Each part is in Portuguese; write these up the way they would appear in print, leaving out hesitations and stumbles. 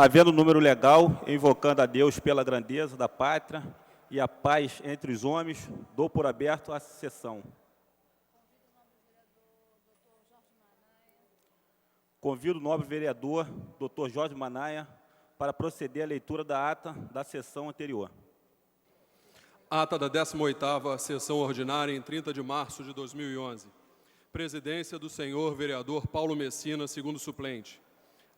Havendo número legal, invocando a Deus pela grandeza da pátria e a paz entre os homens, dou por aberto a sessão. Convido o nobre vereador, Dr. Jorge Manaia, para proceder à leitura da ata da sessão anterior. Ata da 18ª Sessão Ordinária, em 30 de março de 2011. Presidência do senhor vereador Paulo Messina, segundo suplente.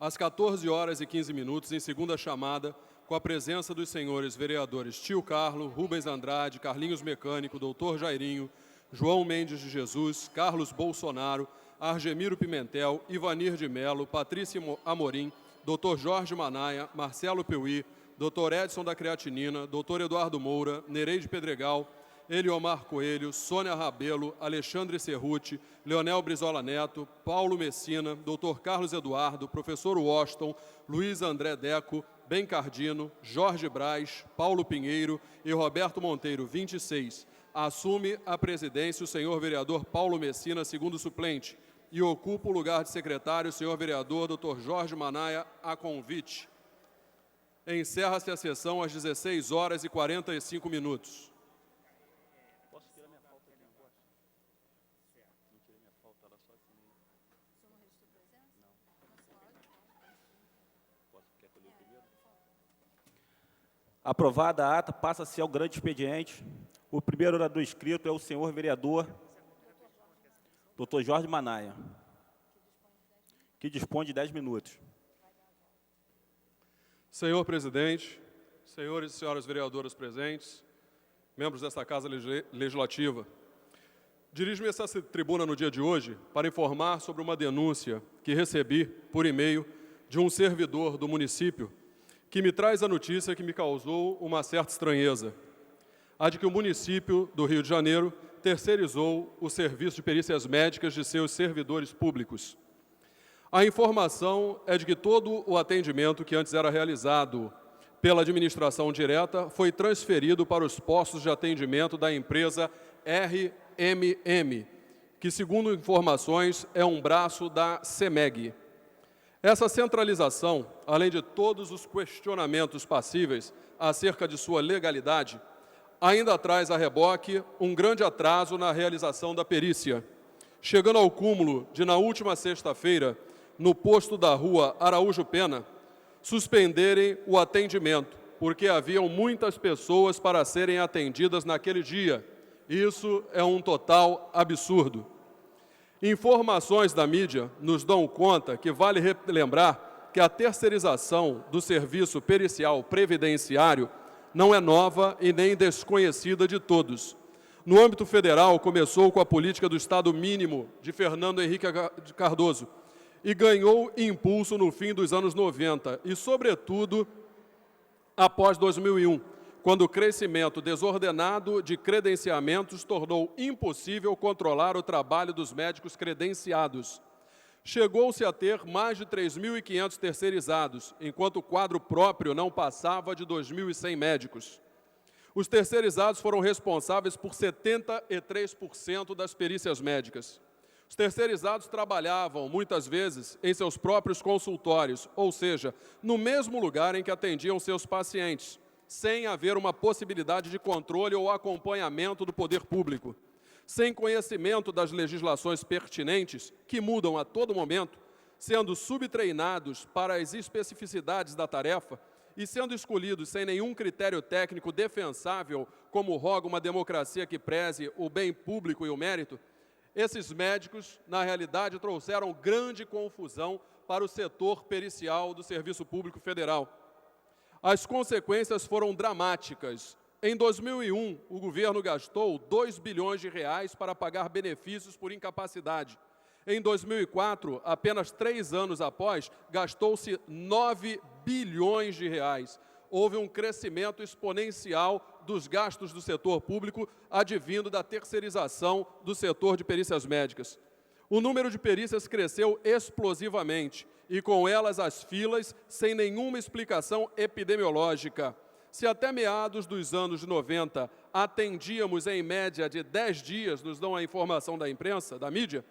Às 14h15, em segunda chamada, com a presença dos senhores vereadores Tio Carlo, Rubens Andrade, Carlinhos Mecânico, Dr. Jairinho, João Mendes de Jesus, Carlos Bolsonaro, Argemiro Pimentel, Ivanir de Melo, Patrícia Amorim, Dr. Jorge Manaia, Marcelo Piuí, Dr. Edson da Creatinina, Dr. Eduardo Moura, Nereide Pedregal, Eliomar Coelho, Sônia Rabelo, Alexandre Cerruti, Leonel Brizola Neto, Paulo Messina, Dr. Carlos Eduardo, Professor Washington, Luiz André Deco, Ben Cardino, Jorge Braz, Paulo Pinheiro e Roberto Monteiro, 26. Assume a presidência o senhor vereador Paulo Messina, segundo suplente, e ocupa o lugar de secretário o senhor vereador Dr. Jorge Manaia, a convite. Encerra-se a sessão às 16h45. Posso tirar minha pauta aqui? Não posso? Não tirei minha pauta, ela só assinei. O senhor não registrou presença? Não. Posso? Quer que eu leia primeiro? Aprovada a ata, passa-se ao grande expediente. O primeiro orador inscrito é o senhor vereador Dr. Jorge Manaia, que dispõe de 10 minutos. Senhor presidente, senhores e senhoras vereadoras presentes, membros desta Casa Legislativa, dirijo-me a essa tribuna no dia de hoje para informar sobre uma denúncia que recebi por e-mail de um servidor do município que me traz a notícia que me causou uma certa estranheza, a de que o município do Rio de Janeiro terceirizou o serviço de perícias médicas de seus servidores públicos. A informação é de que todo o atendimento que antes era realizado pela administração direta foi transferido para os postos de atendimento da empresa RMM, que, segundo informações, é um braço da CEMEG. Essa centralização, além de todos os questionamentos passíveis acerca de sua legalidade, ainda traz a reboque um grande atraso na realização da perícia, chegando ao cúmulo de, na última sexta-feira, no posto da rua Araújo Pena, suspenderem o atendimento, porque haviam muitas pessoas para serem atendidas naquele dia. Isso é um total absurdo. Informações da mídia nos dão conta que vale lembrar que a terceirização do serviço pericial previdenciário não é nova e nem desconhecida de todos. No âmbito federal, começou com a política do Estado mínimo de Fernando Henrique Cardoso e ganhou impulso no fim dos anos 90 e, sobretudo, após 2001, quando o crescimento desordenado de credenciamentos tornou impossível controlar o trabalho dos médicos credenciados. Chegou-se a ter mais de 3.500 terceirizados, enquanto o quadro próprio não passava de 2.100 médicos. Os terceirizados foram responsáveis por 73% das perícias médicas. Os terceirizados trabalhavam, muitas vezes, em seus próprios consultórios, ou seja, no mesmo lugar em que atendiam seus pacientes, sem haver uma possibilidade de controle ou acompanhamento do poder público. Sem conhecimento das legislações pertinentes, que mudam a todo momento, sendo subtreinados para as especificidades da tarefa e sendo escolhidos sem nenhum critério técnico defensável, como roga uma democracia que preze o bem público e o mérito, esses médicos, na realidade, trouxeram grande confusão para o setor pericial do Serviço Público Federal. As consequências foram dramáticas. Em 2001, o governo gastou 2 bilhões de reais para pagar benefícios por incapacidade. Em 2004, apenas 3 anos após, gastou-se 9 bilhões de reais. Houve um crescimento exponencial dos gastos do setor público, advindo da terceirização do setor de perícias médicas. O número de perícias cresceu explosivamente e, com elas, as filas, sem nenhuma explicação epidemiológica. Se até meados dos anos 90 atendíamos em média de 10 dias, nos dão a informação da imprensa, da mídia,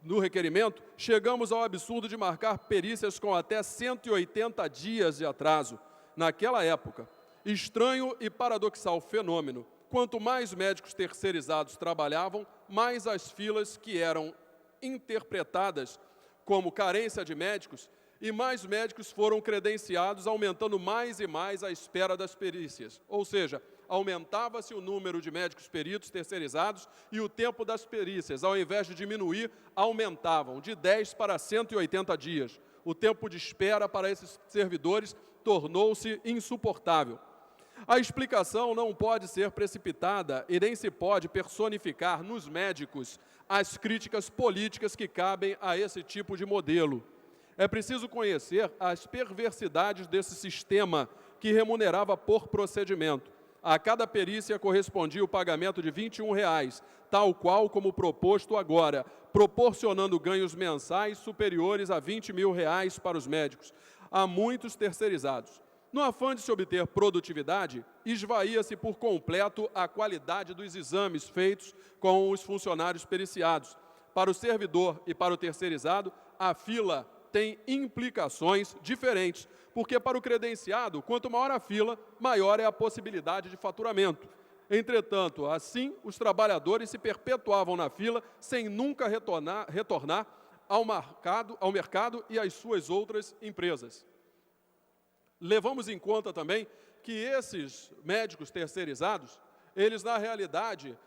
no requerimento, chegamos ao absurdo de marcar perícias com até 180 dias de atraso. Naquela época, estranho e paradoxal fenômeno. Quanto mais médicos terceirizados trabalhavam, mais as filas que eram interpretadas como carência de médicos e mais médicos foram credenciados, aumentando mais e mais a espera das perícias. Ou seja, aumentava-se o número de médicos peritos terceirizados e o tempo das perícias, ao invés de diminuir, aumentavam de 10 para 180 dias. O tempo de espera para esses servidores tornou-se insuportável. A explicação não pode ser precipitada e nem se pode personificar nos médicos as críticas políticas que cabem a esse tipo de modelo. É preciso conhecer as perversidades desse sistema que remunerava por procedimento. A cada perícia correspondia o pagamento de R$ 21,00, tal qual como proposto agora, proporcionando ganhos mensais superiores a R$ 20.000 para os médicos, a muitos terceirizados. No afã de se obter produtividade, esvaía-se por completo a qualidade dos exames feitos com os funcionários periciados. Para o servidor e para o terceirizado, a fila tem implicações diferentes, porque para o credenciado, quanto maior a fila, maior é a possibilidade de faturamento. Entretanto, assim, os trabalhadores se perpetuavam na fila sem nunca retornar ao mercado e às suas outras empresas. Levamos em conta também que esses médicos terceirizados, eles na realidade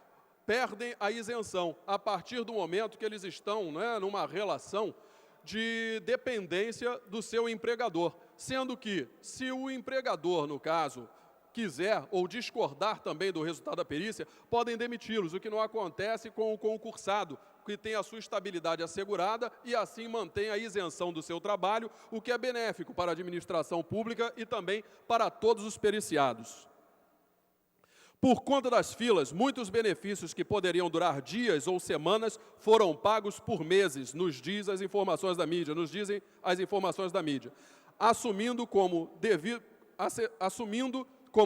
perdem a isenção a partir do momento que eles estão, né, numa relação de dependência do seu empregador, sendo que, se o empregador, no caso, quiser ou discordar também do resultado da perícia, podem demiti-los, o que não acontece com o concursado, que tem a sua estabilidade assegurada e assim mantém a isenção do seu trabalho, o que é benéfico para a administração pública e também para todos os periciados. Por conta das filas, muitos benefícios que poderiam durar dias ou semanas foram pagos por meses, nos dizem as informações da mídia, assumindo como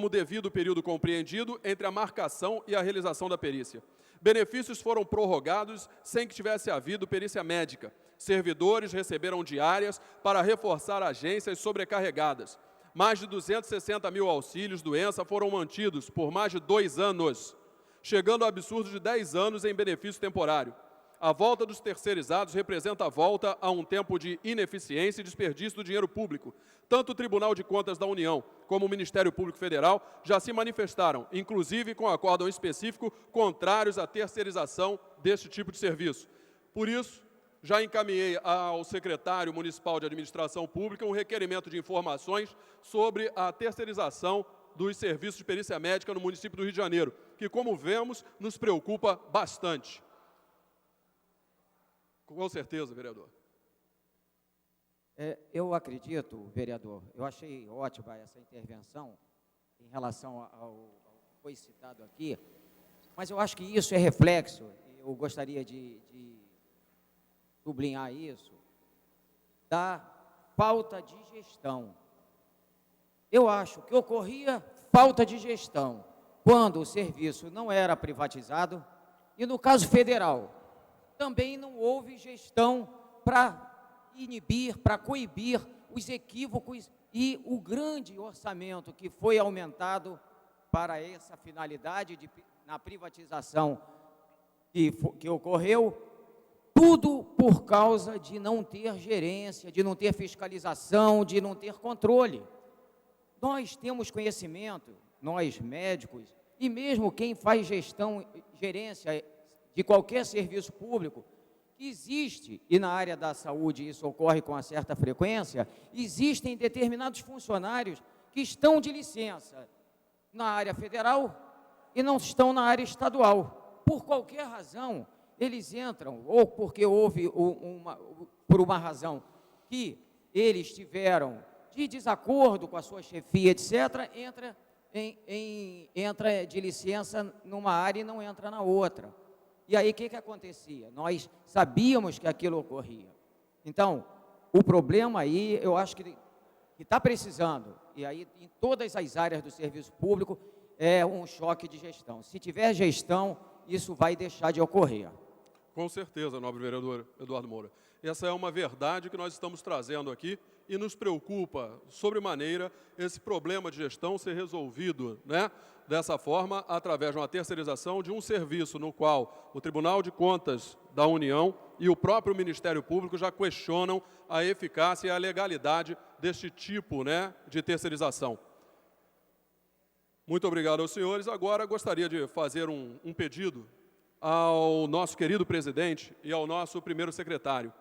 devido período compreendido entre a marcação e a realização da perícia. Benefícios foram prorrogados sem que tivesse havido perícia médica. Servidores receberam diárias para reforçar agências sobrecarregadas. Mais de 260 mil auxílios-doença foram mantidos por mais de 2 anos, chegando ao absurdo de 10 anos em benefício temporário. A volta dos terceirizados representa a volta a um tempo de ineficiência e desperdício do dinheiro público. Tanto o Tribunal de Contas da União como o Ministério Público Federal já se manifestaram, inclusive com acórdão específico, contrários à terceirização deste tipo de serviço. Por isso, já encaminhei ao secretário municipal de administração pública um requerimento de informações sobre a terceirização dos serviços de perícia médica no município do Rio de Janeiro, que, como vemos, nos preocupa bastante. Com certeza, vereador. Eu acredito, vereador, eu achei ótima essa intervenção em relação ao que foi citado aqui, mas eu acho que isso é reflexo, eu gostaria de sublinhar isso, da falta de gestão. Eu acho que ocorria falta de gestão quando o serviço não era privatizado e, no caso federal, também não houve gestão para inibir, para coibir os equívocos e o grande orçamento que foi aumentado para essa finalidade na privatização que ocorreu, tudo por causa de não ter gerência, de não ter fiscalização, de não ter controle. Nós temos conhecimento, nós médicos, e mesmo quem faz gestão, gerência de qualquer serviço público, que existe, e na área da saúde isso ocorre com uma certa frequência, existem determinados funcionários que estão de licença na área federal e não estão na área estadual. Por qualquer razão, eles entram, ou porque houve por uma razão que eles tiveram de desacordo com a sua chefia, etc., entra de licença numa área e não entra na outra. E aí, o que acontecia? Nós sabíamos que aquilo ocorria. Então, o problema aí, eu acho que está precisando, e aí em todas as áreas do serviço público, é um choque de gestão. Se tiver gestão, isso vai deixar de ocorrer. Com certeza, nobre vereador Eduardo Moura. Essa é uma verdade que nós estamos trazendo aqui e nos preocupa, sobremaneira, esse problema de gestão ser resolvido, né, dessa forma, através de uma terceirização de um serviço no qual o Tribunal de Contas da União e o próprio Ministério Público já questionam a eficácia e a legalidade deste tipo, né, de terceirização. Muito obrigado aos senhores. Agora gostaria de fazer um pedido ao nosso querido presidente e ao nosso primeiro secretário.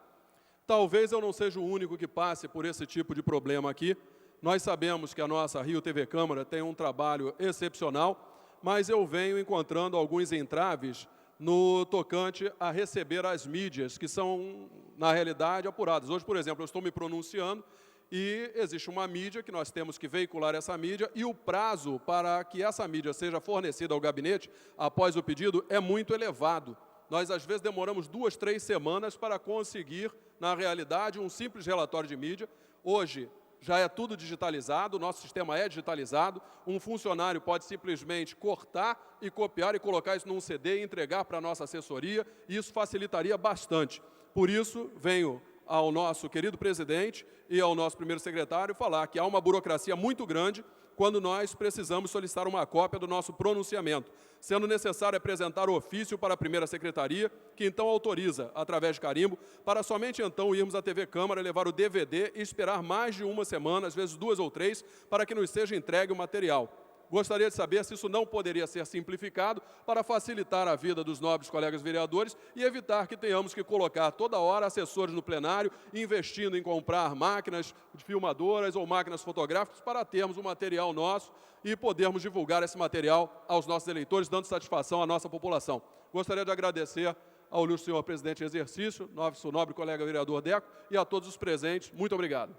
Talvez eu não seja o único que passe por esse tipo de problema aqui. Nós sabemos que a nossa Rio TV Câmara tem um trabalho excepcional, mas eu venho encontrando alguns entraves no tocante a receber as mídias, que são, na realidade, apuradas. Hoje, por exemplo, eu estou me pronunciando e existe uma mídia que nós temos que veicular essa mídia e o prazo para que essa mídia seja fornecida ao gabinete após o pedido é muito elevado. Nós, às vezes, demoramos 2, 3 semanas para conseguir, na realidade, um simples relatório de mídia. Hoje, já é tudo digitalizado, o nosso sistema é digitalizado, um funcionário pode simplesmente cortar e copiar e colocar isso num CD e entregar para a nossa assessoria, e isso facilitaria bastante. Por isso, venho ao nosso querido presidente e ao nosso primeiro secretário falar que há uma burocracia muito grande quando nós precisamos solicitar uma cópia do nosso pronunciamento, sendo necessário apresentar o ofício para a primeira secretaria, que então autoriza, através de carimbo, para somente então irmos à TV Câmara, levar o DVD e esperar mais de uma semana, às vezes 2 ou 3, para que nos seja entregue o material. Gostaria de saber se isso não poderia ser simplificado para facilitar a vida dos nobres colegas vereadores e evitar que tenhamos que colocar toda hora assessores no plenário investindo em comprar máquinas de filmadoras ou máquinas fotográficas para termos um material nosso e podermos divulgar esse material aos nossos eleitores, dando satisfação à nossa população. Gostaria de agradecer ao ilustre senhor presidente em exercício, nosso nobre colega vereador Deco, e a todos os presentes. Muito obrigado.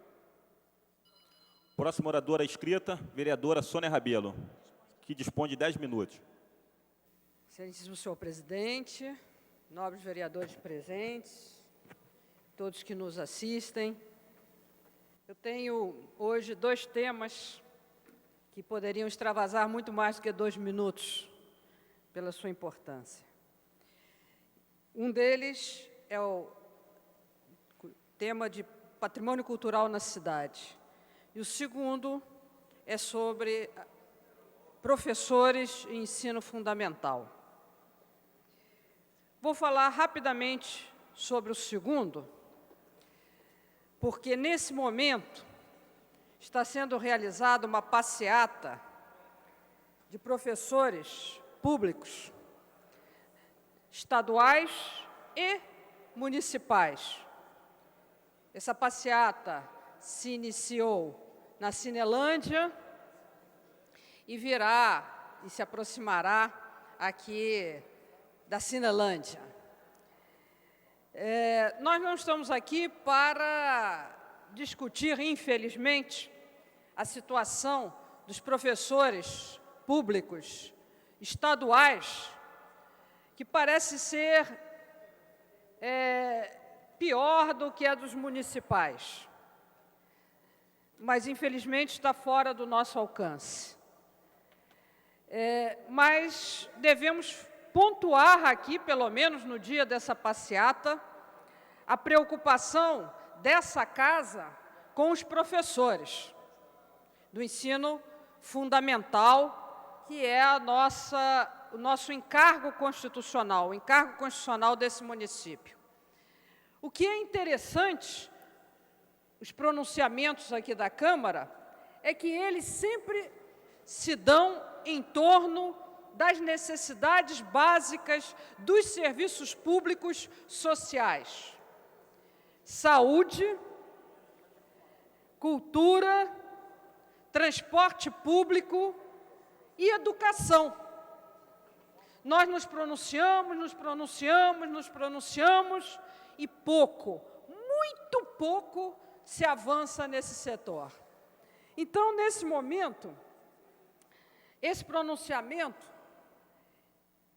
Próxima oradora inscrita, vereadora Sônia Rabelo, que dispõe de 10 minutos. Excelentíssimo senhor presidente, nobres vereadores presentes, todos que nos assistem. Eu tenho hoje 2 temas que poderiam extravasar muito mais do que 2 minutos, pela sua importância. Um deles é o tema de patrimônio cultural na cidade. E o segundo é sobre professores e ensino fundamental. Vou falar rapidamente sobre o segundo, porque nesse momento está sendo realizada uma passeata de professores públicos, estaduais e municipais. Essa passeata se iniciou na Cinelândia e virá e se aproximará aqui da Cinelândia. Nós não estamos aqui para discutir, infelizmente, a situação dos professores públicos estaduais, que parece ser pior do que a dos municipais. Mas, infelizmente, está fora do nosso alcance. Mas devemos pontuar aqui, pelo menos no dia dessa passeata, a preocupação dessa casa com os professores do ensino fundamental, que é o nosso encargo constitucional, o encargo constitucional desse município. O que é interessante, os pronunciamentos aqui da Câmara, é que eles sempre se dão em torno das necessidades básicas dos serviços públicos sociais. Saúde, cultura, transporte público e educação. Nós nos pronunciamos e pouco, muito pouco, se avança nesse setor. Então, nesse momento, esse pronunciamento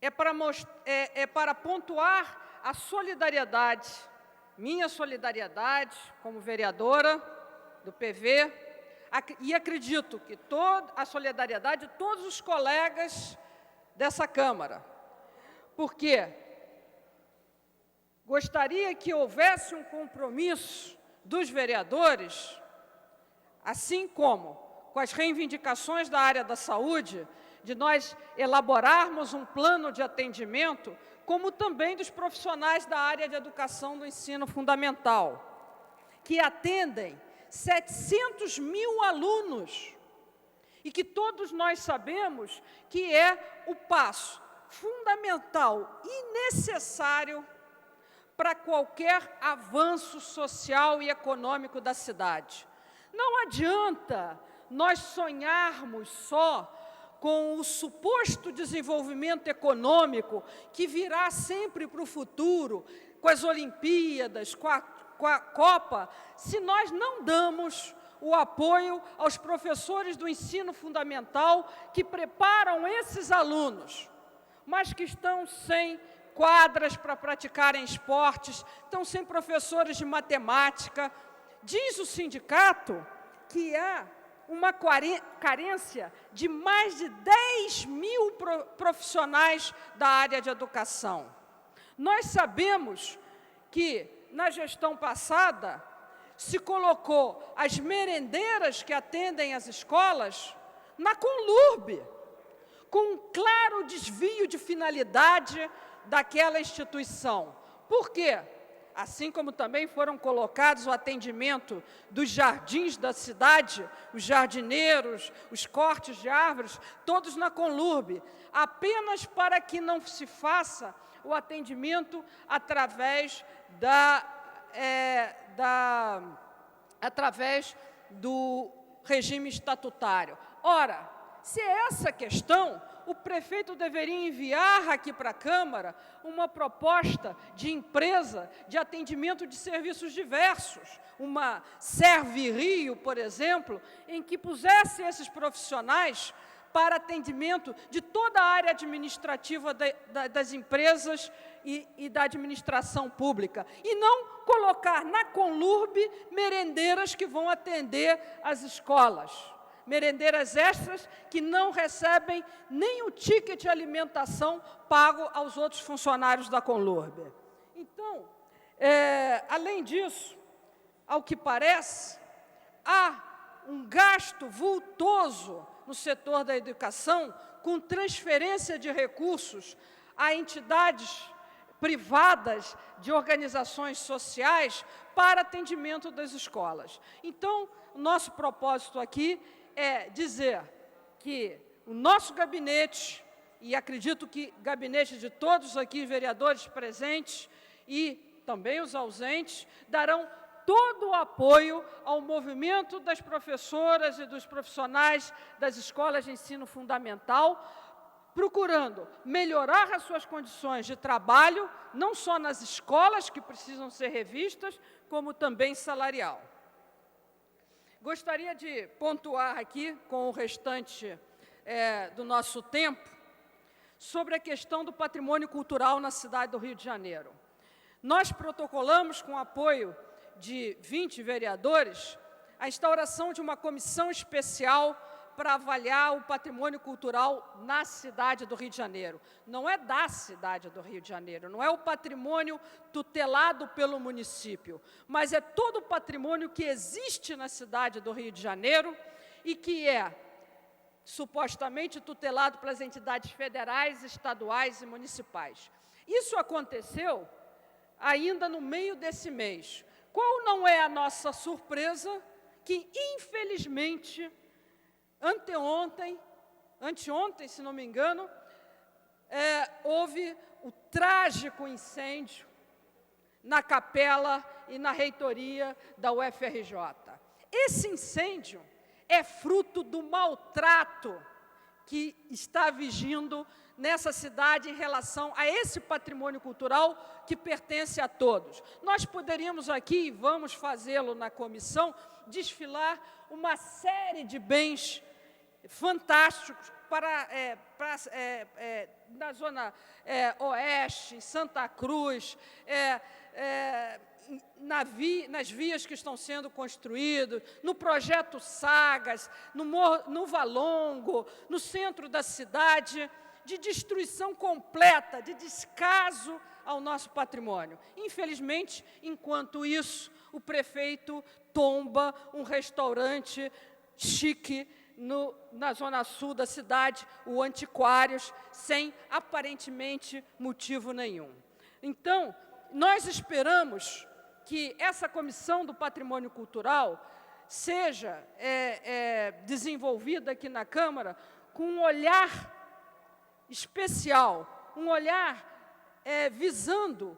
é para pontuar a solidariedade, minha solidariedade como vereadora do PV, e acredito que a solidariedade de todos os colegas dessa Câmara, porque gostaria que houvesse um compromisso dos vereadores, assim como com as reivindicações da área da saúde, de nós elaborarmos um plano de atendimento, como também dos profissionais da área de educação do ensino fundamental, que atendem 700 mil alunos, e que todos nós sabemos que é o passo fundamental e necessário para qualquer avanço social e econômico da cidade. Não adianta nós sonharmos só com o suposto desenvolvimento econômico que virá sempre para o futuro, com as Olimpíadas, com a Copa, se nós não damos o apoio aos professores do ensino fundamental que preparam esses alunos, mas que estão sem quadras para praticarem esportes, estão sem professores de matemática. Diz o sindicato que há uma carência de mais de 10 mil profissionais da área de educação. Nós sabemos que, na gestão passada, se colocou as merendeiras que atendem as escolas na Conlurb, com um claro desvio de finalidade daquela instituição. Por quê? Assim como também foram colocados o atendimento dos jardins da cidade, os jardineiros, os cortes de árvores, todos na Conlurb, apenas para que não se faça o atendimento através através do regime estatutário. Ora, se é essa questão, o prefeito deveria enviar aqui para a Câmara uma proposta de empresa de atendimento de serviços diversos, uma Servirio, por exemplo, em que pusesse esses profissionais para atendimento de toda a área administrativa das empresas e da administração pública, e não colocar na Conlurb merendeiras que vão atender as escolas. Merendeiras extras que não recebem nem o ticket de alimentação pago aos outros funcionários da Conlurb. Então, além disso, ao que parece, há um gasto vultoso no setor da educação, com transferência de recursos a entidades privadas de organizações sociais para atendimento das escolas. Então, o nosso propósito aqui é dizer que o nosso gabinete, e acredito que gabinete de todos aqui, vereadores presentes e também os ausentes, darão todo o apoio ao movimento das professoras e dos profissionais das escolas de ensino fundamental, procurando melhorar as suas condições de trabalho, não só nas escolas, que precisam ser revistas, como também salarial. Gostaria de pontuar aqui, com o restante do nosso tempo, sobre a questão do patrimônio cultural na cidade do Rio de Janeiro. Nós protocolamos, com apoio de 20 vereadores, a instauração de uma comissão especial para avaliar o patrimônio cultural na cidade do Rio de Janeiro. Não é da cidade do Rio de Janeiro, não é o patrimônio tutelado pelo município, mas é todo o patrimônio que existe na cidade do Rio de Janeiro e que é supostamente tutelado pelas entidades federais, estaduais e municipais. Isso aconteceu ainda no meio desse mês. Qual não é a nossa surpresa que, infelizmente, anteontem, se não me engano, houve o trágico incêndio na capela e na reitoria da UFRJ. Esse incêndio é fruto do maltrato que está vigindo nessa cidade em relação a esse patrimônio cultural que pertence a todos. Nós poderíamos aqui, e vamos fazê-lo na comissão, desfilar uma série de bens fantásticos na Zona Oeste, em Santa Cruz, nas vias que estão sendo construídas, no projeto Sagas, no Valongo, no centro da cidade, de destruição completa, de descaso ao nosso patrimônio. Infelizmente, enquanto isso, o prefeito tomba um restaurante chique na zona sul da cidade, o Antiquários, sem aparentemente motivo nenhum. Então, nós esperamos que essa Comissão do Patrimônio Cultural seja desenvolvida aqui na Câmara com um olhar especial, um olhar visando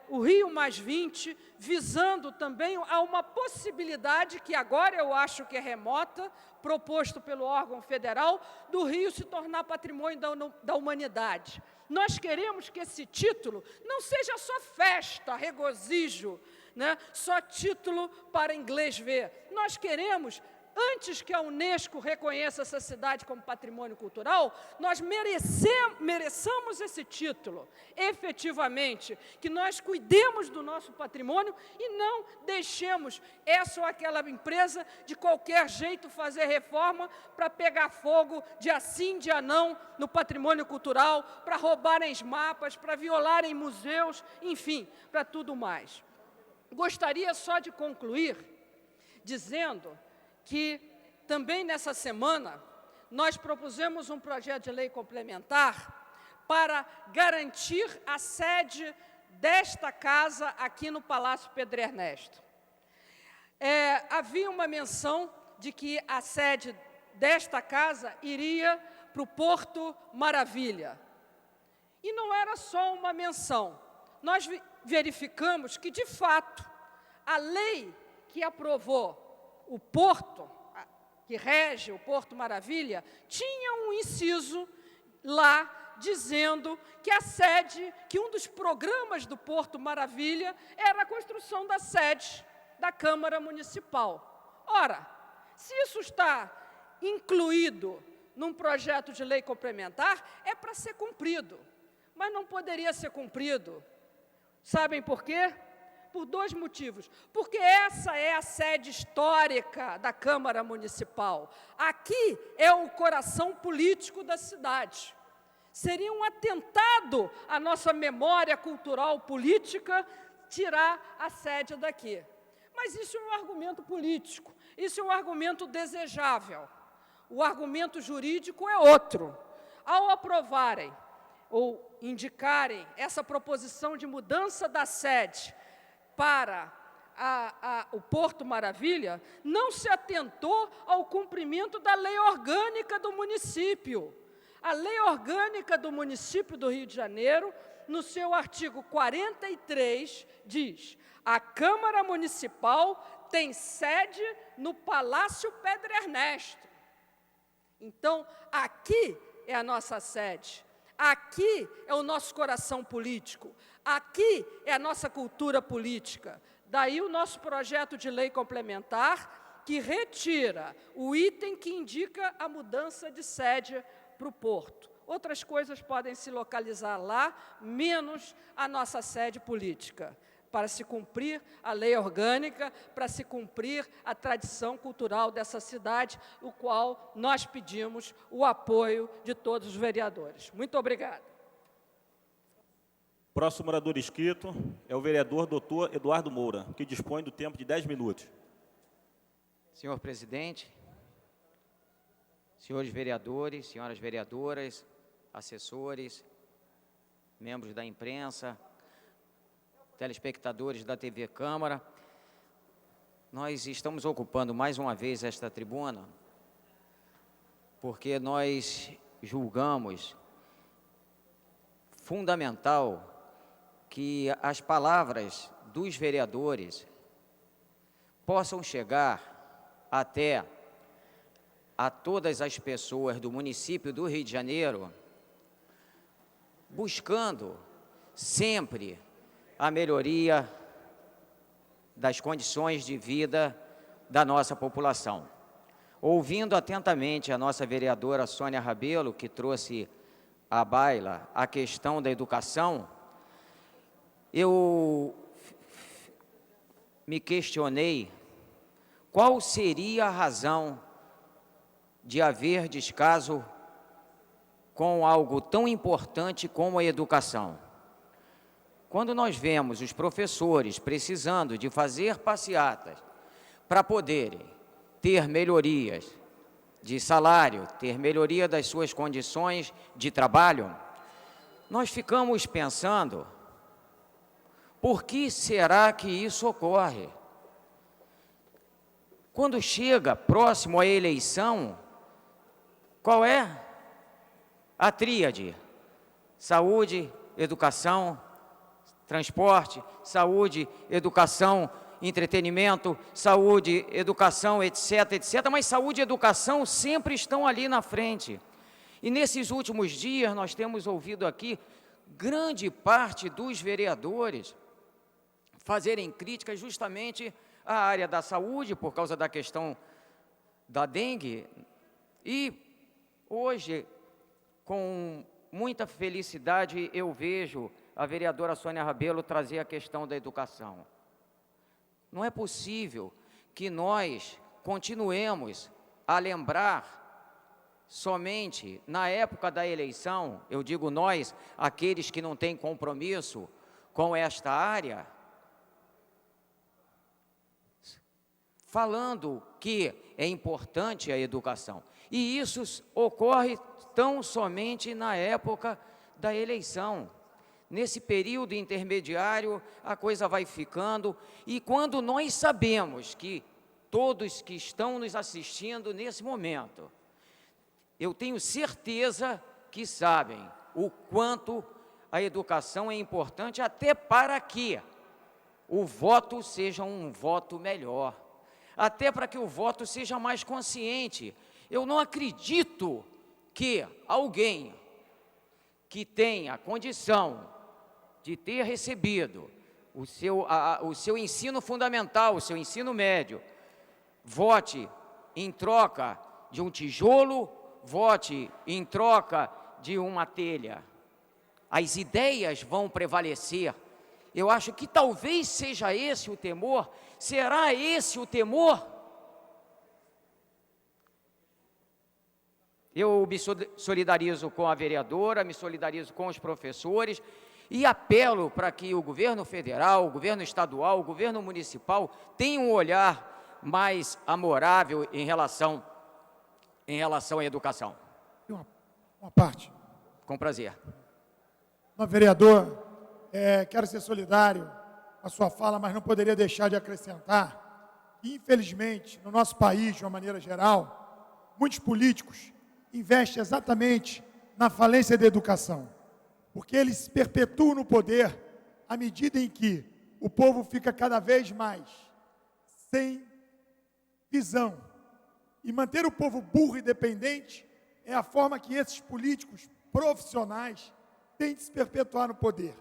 o Rio+20, visando também a uma possibilidade que agora eu acho que é remota, proposto pelo órgão federal, do Rio se tornar patrimônio da humanidade. Nós queremos que esse título não seja só festa, regozijo, né? Só título para inglês ver. Nós queremos, antes que a Unesco reconheça essa cidade como patrimônio cultural, nós mereçamos esse título, efetivamente, que nós cuidemos do nosso patrimônio e não deixemos essa ou aquela empresa de qualquer jeito fazer reforma para pegar fogo dia sim, dia não no patrimônio cultural, para roubarem os mapas, para violarem museus, enfim, para tudo mais. Gostaria só de concluir dizendo que também nessa semana nós propusemos um projeto de lei complementar para garantir a sede desta casa aqui no Palácio Pedro Ernesto. Havia uma menção de que a sede desta casa iria para o Porto Maravilha. E não era só uma menção. Nós verificamos que, de fato, a lei que aprovou o Porto, que rege o Porto Maravilha, tinha um inciso lá dizendo que a sede, que um dos programas do Porto Maravilha era a construção da sede da Câmara Municipal. Ora, se isso está incluído num projeto de lei complementar, é para ser cumprido, mas não poderia ser cumprido. Sabem por quê? Por dois motivos. Porque essa é a sede histórica da Câmara Municipal. Aqui é o coração político da cidade. Seria um atentado à nossa memória cultural política tirar a sede daqui. Mas isso é um argumento político, isso é um argumento desejável. O argumento jurídico é outro. Ao aprovarem ou indicarem essa proposição de mudança da sede para o Porto Maravilha, não se atentou ao cumprimento da lei orgânica do município. A lei orgânica do município do Rio de Janeiro, no seu artigo 43, diz: a Câmara Municipal tem sede no Palácio Pedro Ernesto. Então, aqui é a nossa sede. Aqui é o nosso coração político, aqui é a nossa cultura política. Daí o nosso projeto de lei complementar, que retira o item que indica a mudança de sede para o Porto. Outras coisas podem se localizar lá, menos a nossa sede política, para se cumprir a lei orgânica, para se cumprir a tradição cultural dessa cidade, o qual nós pedimos o apoio de todos os vereadores. Muito obrigada. Próximo orador inscrito é o vereador doutor Eduardo Moura, que dispõe do tempo de 10 minutos. Senhor presidente, senhores vereadores, senhoras vereadoras, assessores, membros da imprensa, telespectadores da TV Câmara, nós estamos ocupando mais uma vez esta tribuna porque nós julgamos fundamental que as palavras dos vereadores possam chegar até a todas as pessoas do município do Rio de Janeiro, buscando sempre a melhoria das condições de vida da nossa população. Ouvindo atentamente a nossa vereadora Sônia Rabelo, que trouxe à baila a questão da educação, eu me questionei qual seria a razão de haver descaso com algo tão importante como a educação. Quando nós vemos os professores precisando de fazer passeatas para poderem ter melhorias de salário, ter melhoria das suas condições de trabalho, nós ficamos pensando, por que será que isso ocorre? Quando chega próximo à eleição, qual é a tríade? Saúde, educação, transporte, saúde, educação, entretenimento, saúde, educação, etc, etc. Mas saúde e educação sempre estão ali na frente. E nesses últimos dias nós temos ouvido aqui grande parte dos vereadores fazerem críticas justamente à área da saúde por causa da questão da dengue. E hoje, com muita felicidade, eu vejo a vereadora Sônia Rabelo trazer a questão da educação. Não é possível que nós continuemos a lembrar somente na época da eleição, eu digo nós, aqueles que não têm compromisso com esta área, falando que é importante a educação. E isso ocorre tão somente na época da eleição. Nesse período intermediário, a coisa vai ficando, e quando nós sabemos que todos que estão nos assistindo nesse momento, eu tenho certeza que sabem o quanto a educação é importante, até para que o voto seja um voto melhor, até para que o voto seja mais consciente. Eu não acredito que alguém que tenha condição de ter recebido o seu ensino fundamental, o seu ensino médio, vote em troca de um tijolo, vote em troca de uma telha. As ideias vão prevalecer. Eu acho que talvez seja esse o temor. Será esse o temor? Eu me solidarizo com a vereadora, me solidarizo com os professores e apelo para que o governo federal, o governo estadual, o governo municipal tenham um olhar mais amorável em relação à educação. Uma parte. Com prazer. Vereador, quero ser solidário à sua fala, mas não poderia deixar de acrescentar que, infelizmente, no nosso país, de uma maneira geral, muitos políticos investem exatamente na falência da educação, porque eles se perpetuam no poder à medida em que o povo fica cada vez mais sem visão. E manter o povo burro e dependente é a forma que esses políticos profissionais têm de se perpetuar no poder.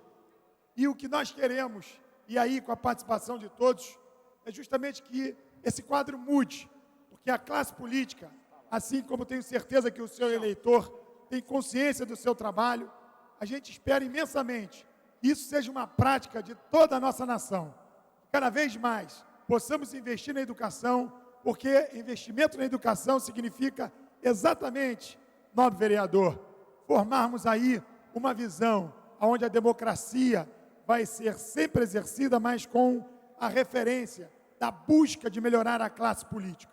E o que nós queremos, e aí com a participação de todos, é justamente que esse quadro mude, porque a classe política, assim como tenho certeza que o seu eleitor tem consciência do seu trabalho, a gente espera imensamente que isso seja uma prática de toda a nossa nação. Cada vez mais possamos investir na educação, porque investimento na educação significa exatamente, nobre vereador, formarmos aí uma visão onde a democracia vai ser sempre exercida, mas com a referência da busca de melhorar a classe política.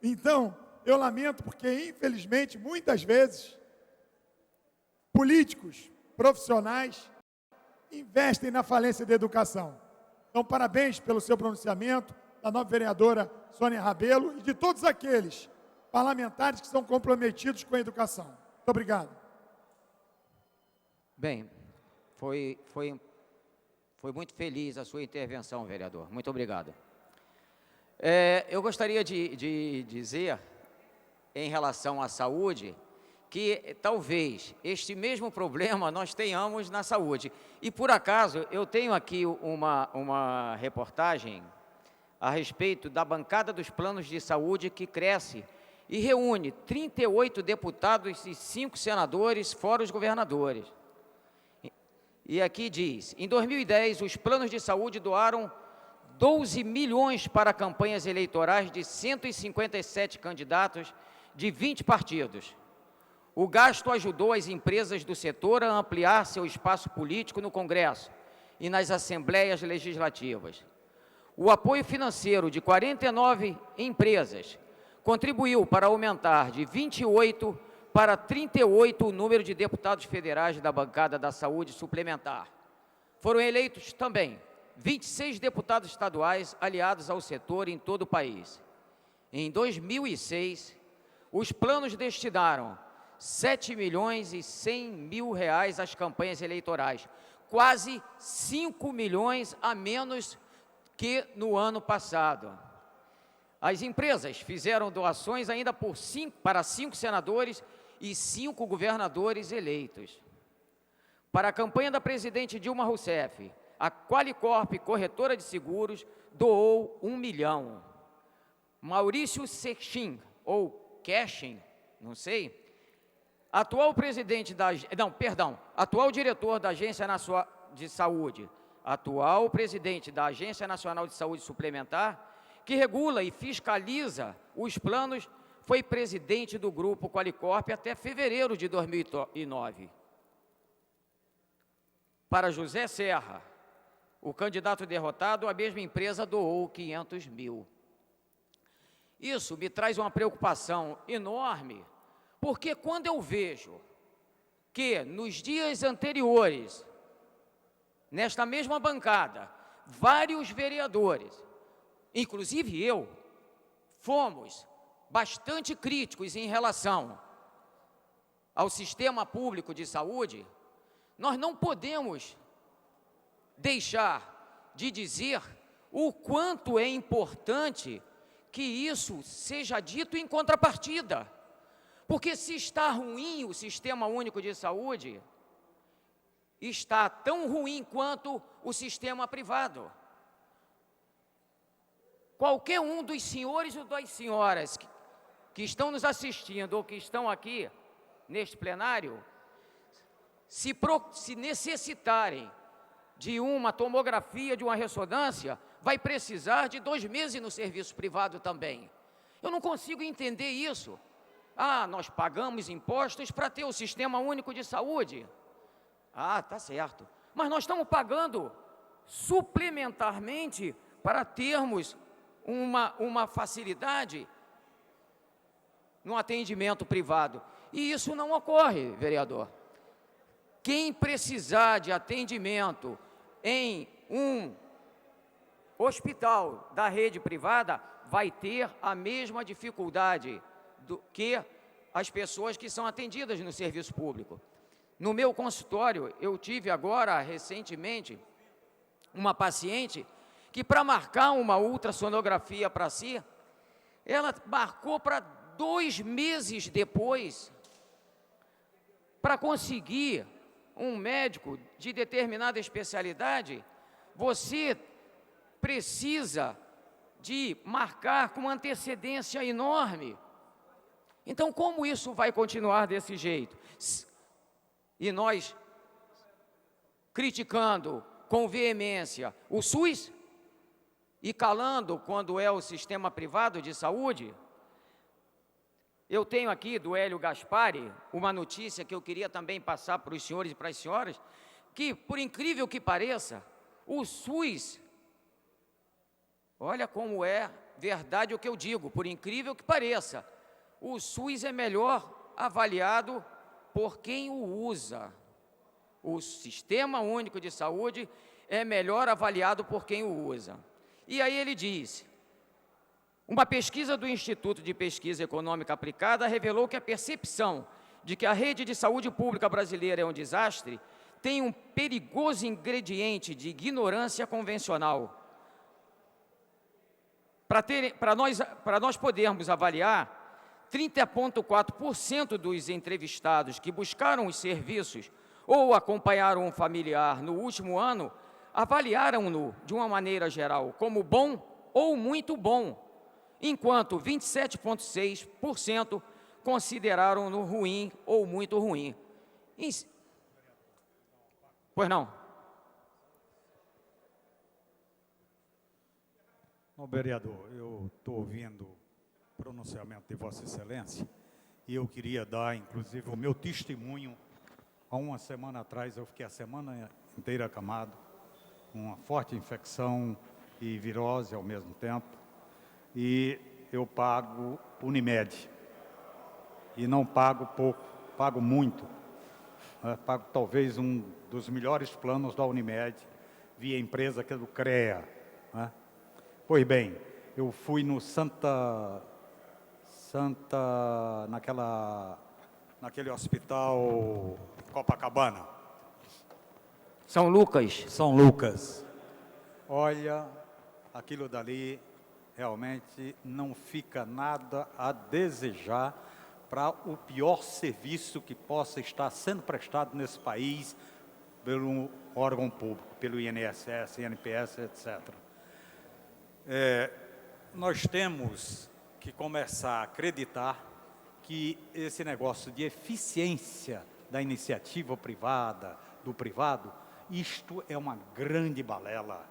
Então, eu lamento porque, infelizmente, muitas vezes, políticos, profissionais, investem na falência da educação. Então, parabéns pelo seu pronunciamento, da nova vereadora Sônia Rabelo e de todos aqueles parlamentares que são comprometidos com a educação. Muito obrigado. Bem, foi muito feliz a sua intervenção, vereador. Muito obrigado. Eu gostaria de dizer, em relação à saúde, que talvez este mesmo problema nós tenhamos na saúde. E, por acaso, eu tenho aqui uma reportagem a respeito da bancada dos planos de saúde que cresce e reúne 38 deputados e 5 senadores, fora os governadores. E aqui diz, em 2010, os planos de saúde doaram 12 milhões para campanhas eleitorais de 157 candidatos de 20 partidos. O gasto ajudou as empresas do setor a ampliar seu espaço político no Congresso e nas assembleias legislativas. O apoio financeiro de 49 empresas contribuiu para aumentar de 28 para 38 o número de deputados federais da bancada da saúde suplementar. Foram eleitos também 26 deputados estaduais aliados ao setor em todo o país. Em 2006, os planos destinaram R$ 7.100.000 às campanhas eleitorais, quase 5 milhões a menos que no ano passado. As empresas fizeram doações ainda para 5 senadores e 5 governadores eleitos. Para a campanha da presidente Dilma Rousseff, a Qualicorp, corretora de seguros, doou R$ 1 milhão. Maurício Sechin, ou Cashin, não sei, atual diretor da Agência Nacional de Saúde, atual presidente da Agência Nacional de Saúde Suplementar, que regula e fiscaliza os planos, foi presidente do Grupo Qualicorp até fevereiro de 2009. Para José Serra, o candidato derrotado, a mesma empresa doou 500 mil. Isso me traz uma preocupação enorme, porque quando eu vejo que nos dias anteriores, nesta mesma bancada, vários vereadores, inclusive eu, fomos bastante críticos em relação ao sistema público de saúde, nós não podemos deixar de dizer o quanto é importante que isso seja dito em contrapartida. Porque se está ruim o Sistema Único de Saúde, está tão ruim quanto o sistema privado. Qualquer um dos senhores ou das senhoras que estão nos assistindo ou que estão aqui neste plenário, se necessitarem de uma tomografia, de uma ressonância, vai precisar de 2 meses no serviço privado também. Eu não consigo entender isso. Ah, nós pagamos impostos para ter o Sistema Único de Saúde. Ah, tá certo. Mas nós estamos pagando suplementarmente para termos uma facilidade no atendimento privado. E isso não ocorre, vereador. Quem precisar de atendimento em um hospital da rede privada vai ter a mesma dificuldade do que as pessoas que são atendidas no serviço público. No meu consultório, eu tive agora, recentemente, uma paciente que, para marcar uma ultrassonografia para si, ela marcou para 2 meses depois, para conseguir um médico de determinada especialidade, você precisa de marcar com antecedência enorme. Então, como isso vai continuar desse jeito? E nós, criticando com veemência o SUS e calando quando é o sistema privado de saúde, eu tenho aqui do Hélio Gaspari uma notícia que eu queria também passar para os senhores e para as senhoras, que, por incrível que pareça, o SUS, olha como é verdade o que eu digo, por incrível que pareça, o SUS é melhor avaliado por quem o usa. O Sistema Único de Saúde é melhor avaliado por quem o usa. E aí ele diz: uma pesquisa do Instituto de Pesquisa Econômica Aplicada revelou que a percepção de que a rede de saúde pública brasileira é um desastre tem um perigoso ingrediente de ignorância convencional. Para nós podermos avaliar, 30,4% dos entrevistados que buscaram os serviços ou acompanharam um familiar no último ano, avaliaram-no, de uma maneira geral, como bom ou muito bom, enquanto 27,6% consideraram-no ruim ou muito ruim. Pois não? Bom, vereador, eu estou ouvindo o pronunciamento de Vossa Excelência e eu queria dar, inclusive, o meu testemunho. Há uma semana atrás, eu fiquei a semana inteira acamado, com uma forte infecção e virose ao mesmo tempo, e eu pago Unimed. E não pago pouco, pago muito. Pago talvez um dos melhores planos da Unimed, via empresa que é do CREA. Né? Pois bem, eu fui no naquele hospital Copacabana. São Lucas. São Lucas. Olha, aquilo dali realmente não fica nada a desejar para o pior serviço que possa estar sendo prestado nesse país pelo órgão público, pelo INSS, INPS, etc. Nós temos que começar a acreditar que esse negócio de eficiência da iniciativa privada, do privado, isto é uma grande balela.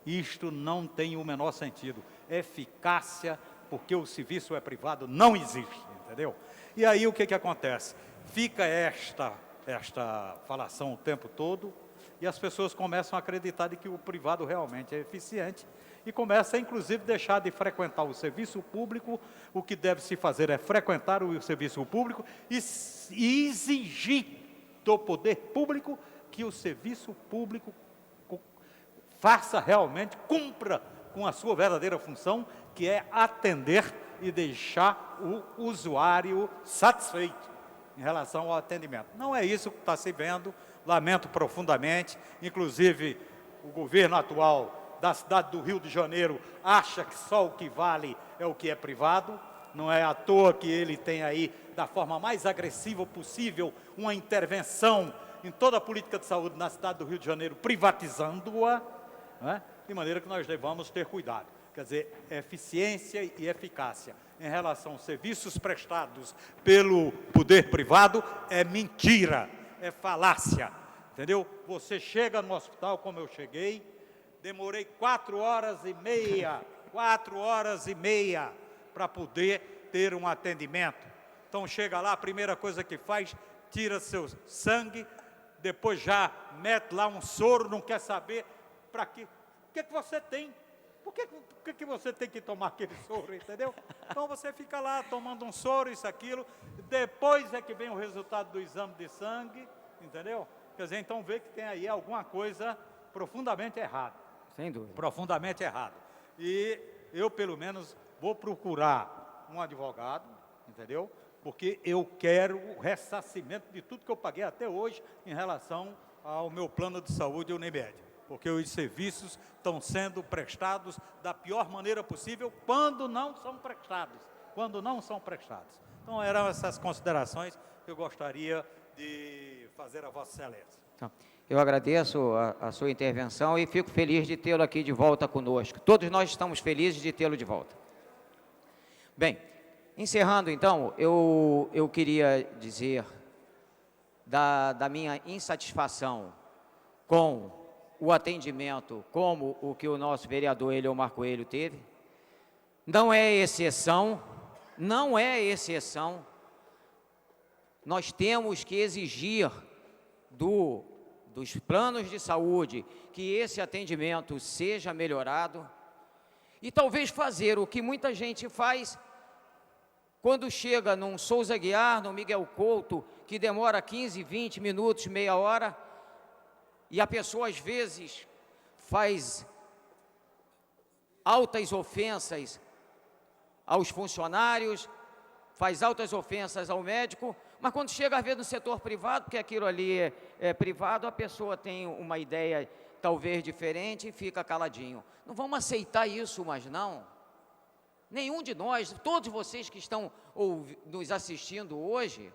Isto não tem o menor sentido. Eficácia, porque o serviço é privado, não existe, entendeu? E aí o que acontece? Fica esta falação o tempo todo e as pessoas começam a acreditar de que o privado realmente é eficiente e começa, inclusive, deixar de frequentar o serviço público. O que deve se fazer é frequentar o serviço público e exigir do poder público que o serviço público faça realmente, cumpra com a sua verdadeira função, que é atender e deixar o usuário satisfeito em relação ao atendimento. Não é isso que está se vendo, lamento profundamente, inclusive o governo atual da cidade do Rio de Janeiro acha que só o que vale é o que é privado, não é à toa que ele tem aí, da forma mais agressiva possível, uma intervenção em toda a política de saúde na cidade do Rio de Janeiro, privatizando-a, né? De maneira que nós devamos ter cuidado. Quer dizer, eficiência e eficácia em relação aos serviços prestados pelo poder privado é mentira, é falácia, entendeu? Você chega no hospital, como eu cheguei, demorei 4 horas e meia para poder ter um atendimento. Então chega lá, a primeira coisa que faz, tira seu sangue, depois já mete lá um soro, não quer saber para quê. O que você tem? Por que você tem que tomar aquele soro, entendeu? Então você fica lá tomando um soro, isso, aquilo, depois é que vem o resultado do exame de sangue, entendeu? Quer dizer, então vê que tem aí alguma coisa profundamente errada. Sem dúvida. Profundamente errado. E eu, pelo menos, vou procurar um advogado, entendeu? Porque eu quero o ressarcimento de tudo que eu paguei até hoje em relação ao meu plano de saúde Unimed. Porque os serviços estão sendo prestados da pior maneira possível quando não são prestados. Então, eram essas considerações que eu gostaria de fazer a Vossa Excelência. Então, eu agradeço a sua intervenção e fico feliz de tê-lo aqui de volta conosco. Todos nós estamos felizes de tê-lo de volta. Bem, encerrando então, eu queria dizer da minha insatisfação com o atendimento, como o que o nosso vereador Eliomar Coelho teve. Não é exceção. Nós temos que exigir dos planos de saúde que esse atendimento seja melhorado e talvez fazer o que muita gente faz quando chega num Souza Aguiar, no Miguel Couto, que demora 15, 20 minutos, meia hora, e a pessoa às vezes faz altas ofensas aos funcionários, faz altas ofensas ao médico, mas quando chega às vezes no setor privado, porque aquilo ali é privado, a pessoa tem uma ideia talvez diferente e fica caladinho. Não vamos aceitar isso, mas não. Nenhum de nós, todos vocês que estão nos assistindo hoje,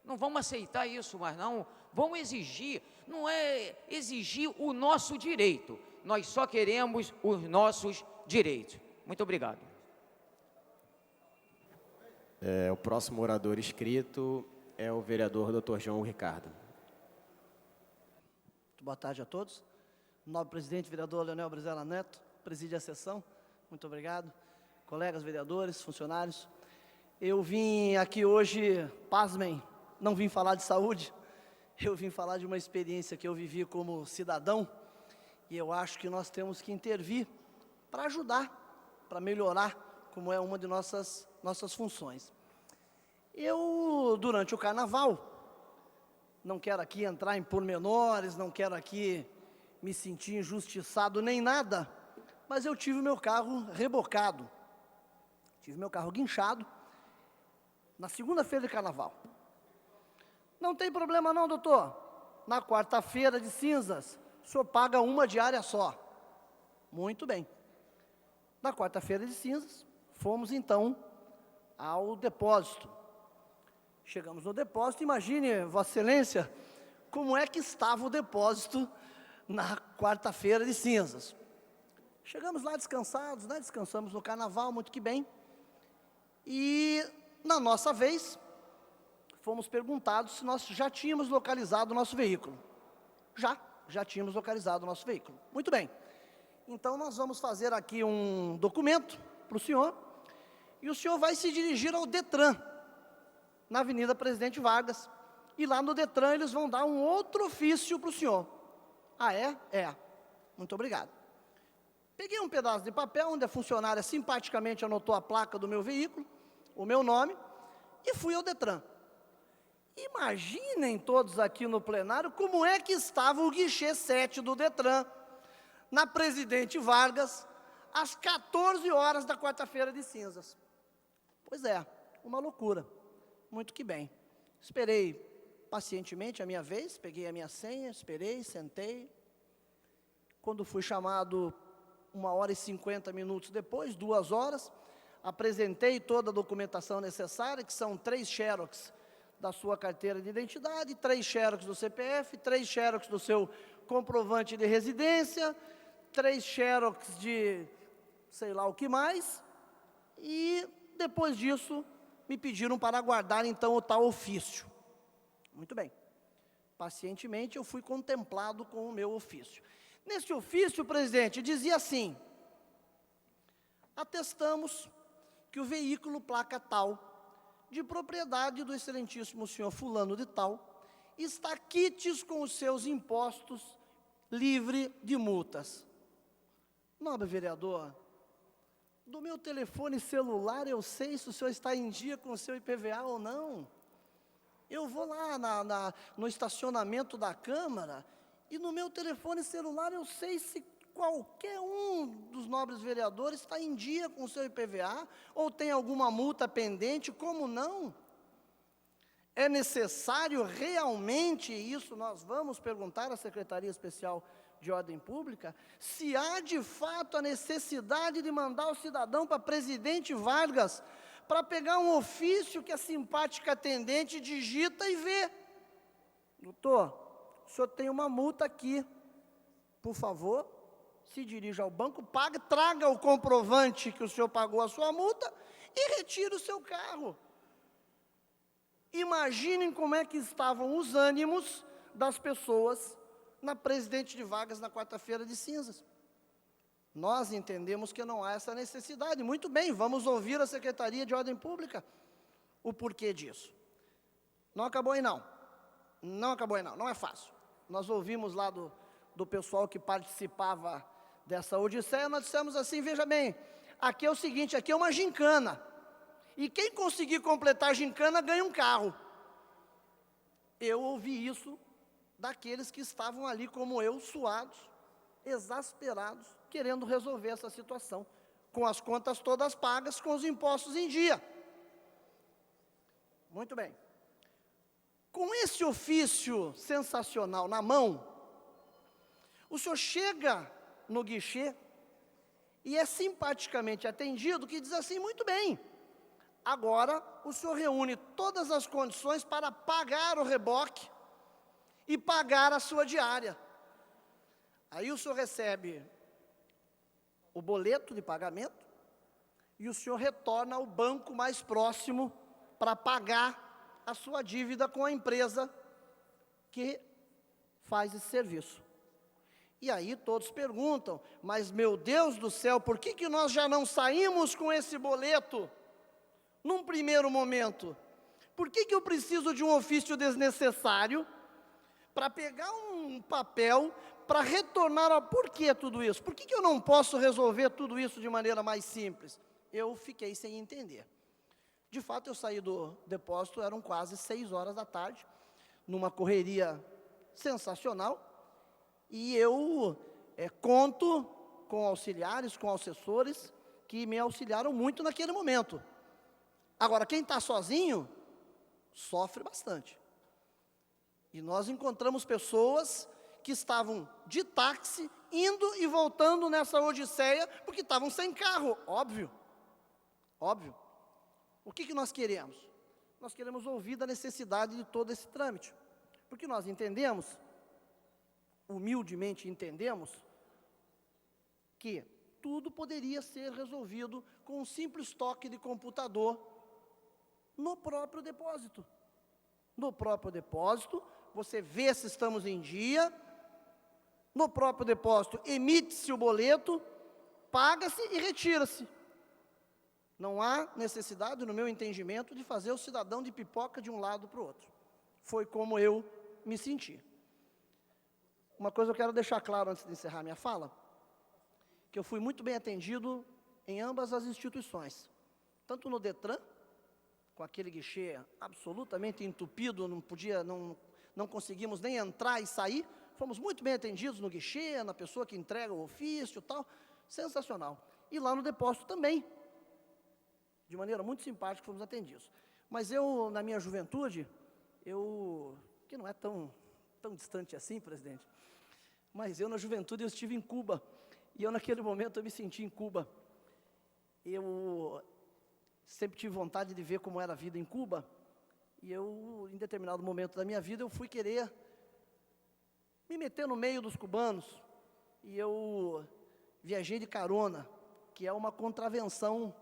não vamos aceitar isso, mas não. Vamos exigir, não é exigir o nosso direito, nós só queremos os nossos direitos. Muito obrigado. O próximo orador inscrito é o vereador Dr. João Ricardo. Muito boa tarde a todos. Nobre presidente, vereador Leonel Brizela Neto, preside a sessão. Muito obrigado. Colegas vereadores, funcionários. Eu vim aqui hoje, pasmem, não vim falar de saúde, eu vim falar de uma experiência que eu vivi como cidadão, e eu acho que nós temos que intervir para ajudar, para melhorar, como é uma de nossas funções. Eu, durante o carnaval, não quero aqui entrar em pormenores, não quero aqui me sentir injustiçado nem nada, mas eu tive meu carro rebocado, tive meu carro guinchado, na segunda-feira de carnaval. Não tem problema não, doutor. Na quarta-feira de cinzas, o senhor paga uma diária só. Muito bem. Na quarta-feira de cinzas, fomos então ao depósito. Chegamos no depósito, imagine, Vossa Excelência, como é que estava o depósito na quarta-feira de cinzas. Chegamos lá descansados, né? Descansamos no carnaval, muito que bem. E, na nossa vez, fomos perguntados se nós já tínhamos localizado o nosso veículo. Já tínhamos localizado o nosso veículo. Muito bem. Então, nós vamos fazer aqui um documento para o senhor, e o senhor vai se dirigir ao Detran, na Avenida Presidente Vargas, e lá no Detran eles vão dar um outro ofício para o senhor. Ah, é? É. Muito obrigado. Peguei um pedaço de papel, onde a funcionária simpaticamente anotou a placa do meu veículo, o meu nome, e fui ao Detran. Imaginem todos aqui no plenário como é que estava o guichê 7 do Detran, na Presidente Vargas, às 14 horas da quarta-feira de cinzas. Pois é, uma loucura. Muito que bem. Esperei pacientemente a minha vez, peguei a minha senha, esperei, sentei. Quando fui chamado 1h50 depois, 2 horas, apresentei toda a documentação necessária, que são 3 xerox da sua carteira de identidade, 3 xerox do CPF, 3 xerox do seu comprovante de residência, 3 xerox de sei lá o que mais, e depois disso me pediram para aguardar então o tal ofício. Muito bem. Pacientemente eu fui contemplado com o meu ofício. Nesse ofício, presidente, dizia assim: atestamos que o veículo placa tal, de propriedade do excelentíssimo senhor fulano de tal, está quites com os seus impostos, livre de multas. Nobre vereador, do meu telefone celular eu sei se o senhor está em dia com o seu IPVA ou não. Eu vou lá no estacionamento da Câmara e no meu telefone celular eu sei se qualquer um dos nobres vereadores está em dia com o seu IPVA ou tem alguma multa pendente, como não? É necessário realmente isso? Nós vamos perguntar à Secretaria Especial de Ordem Pública se há de fato a necessidade de mandar o cidadão para Presidente Vargas para pegar um ofício que a simpática atendente digita e vê. Doutor, o senhor tem uma multa aqui, por favor, se dirija ao banco, pague, traga o comprovante que o senhor pagou a sua multa e retire o seu carro. Imaginem como é que estavam os ânimos das pessoas na Presidente de Vargas na quarta-feira de cinzas. Nós entendemos que não há essa necessidade. Muito bem, vamos ouvir a Secretaria de Ordem Pública o porquê disso. Não acabou aí não. Não acabou aí não, não é fácil. Nós ouvimos lá do pessoal que participava dessa odisseia, nós dissemos assim: veja bem, aqui é o seguinte, aqui é uma gincana, e quem conseguir completar a gincana ganha um carro. Eu ouvi isso daqueles que estavam ali como eu, suados, exasperados, querendo resolver essa situação, com as contas todas pagas, com os impostos em dia. Muito bem. Com esse ofício sensacional na mão, o senhor chega no guichê e é simpaticamente atendido, que diz assim: muito bem, agora o senhor reúne todas as condições para pagar o reboque e pagar a sua diária. Aí o senhor recebe o boleto de pagamento e o senhor retorna ao banco mais próximo para pagar a sua dívida com a empresa que faz esse serviço. E aí todos perguntam: mas meu Deus do céu, por que nós já não saímos com esse boleto? num primeiro momento, por que eu preciso de um ofício desnecessário para pegar um papel para retornar ao porquê tudo isso? Por que eu não posso resolver tudo isso de maneira mais simples? Eu fiquei sem entender. De fato, eu saí do depósito, eram quase 6 horas da tarde, numa correria sensacional, e eu conto com auxiliares, com assessores, que me auxiliaram muito naquele momento. Agora, quem está sozinho, sofre bastante. E nós encontramos pessoas que estavam de táxi, indo e voltando nessa odisseia, porque estavam sem carro, óbvio. Óbvio. O que nós queremos? Nós queremos ouvir da necessidade de todo esse trâmite. Porque nós entendemos, humildemente entendemos, que tudo poderia ser resolvido com um simples toque de computador no próprio depósito. No próprio depósito, você vê se estamos em dia, no próprio depósito emite-se o boleto, paga-se e retira-se. Não há necessidade, no meu entendimento, de fazer o cidadão de pipoca de um lado para o outro. Foi como eu me senti. Uma coisa eu quero deixar claro antes de encerrar minha fala, que eu fui muito bem atendido em ambas as instituições. Tanto no Detran, com aquele guichê absolutamente entupido, não conseguimos nem entrar e sair, fomos muito bem atendidos no guichê, na pessoa que entrega o ofício e tal, sensacional. E lá no depósito também, de maneira muito simpática, fomos atendidos. Mas eu, na minha juventude, que não é tão distante assim, presidente, mas eu, na juventude, eu estive em Cuba, e eu, naquele momento, eu me senti em Cuba. Eu sempre tive vontade de ver como era a vida em Cuba, e eu, em determinado momento da minha vida, eu fui querer me meter no meio dos cubanos, e eu viajei de carona, que é uma contravenção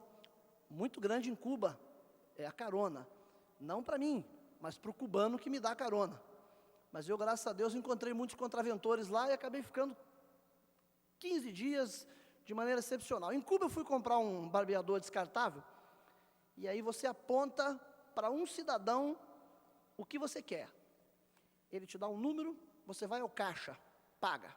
muito grande em Cuba, é a carona. Não para mim, mas para o cubano que me dá carona. Mas eu, graças a Deus, encontrei muitos contraventores lá e acabei ficando 15 dias de maneira excepcional. Em Cuba eu fui comprar um barbeador descartável, e aí você aponta para um cidadão o que você quer. Ele te dá um número, você vai ao caixa, paga.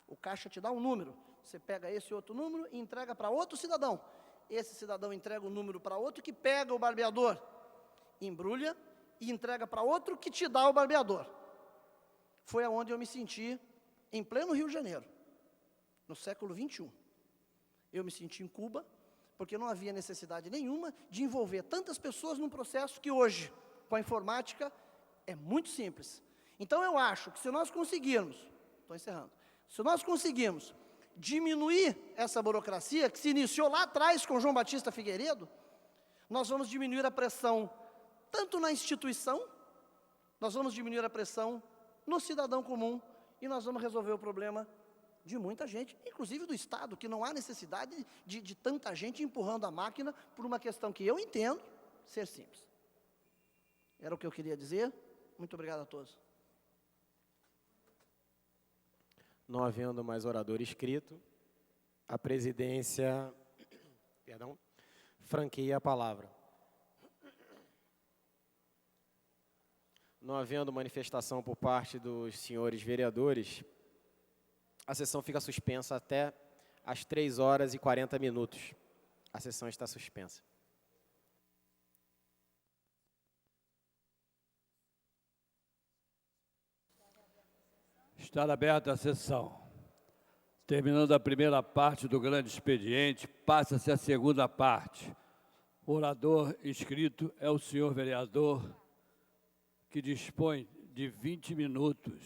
O caixa te dá um número, você pega esse outro número e entrega para outro cidadão. Esse cidadão entrega o número para outro que pega o barbeador, embrulha e entrega para outro que te dá o barbeador. Foi aonde eu me senti em pleno Rio de Janeiro, no século 21. Eu me senti em Cuba, porque não havia necessidade nenhuma de envolver tantas pessoas num processo que hoje, com a informática, é muito simples. Então eu acho que se nós conseguirmos, estou encerrando, se nós conseguirmos diminuir essa burocracia que se iniciou lá atrás com João Batista Figueiredo, nós vamos diminuir a pressão tanto na instituição, nós vamos diminuir a pressão no cidadão comum e nós vamos resolver o problema de muita gente, inclusive do Estado, que não há necessidade de tanta gente empurrando a máquina por uma questão que eu entendo ser simples. Era o que eu queria dizer. Muito obrigado a todos. Não havendo mais orador inscrito, a presidência, franqueia a palavra. Não havendo manifestação por parte dos senhores vereadores, a sessão fica suspensa até às 3h40. A sessão está suspensa. Está aberta a sessão. Terminando a primeira parte do grande expediente, passa-se a segunda parte. O orador inscrito é o senhor vereador, que dispõe de 20 minutos,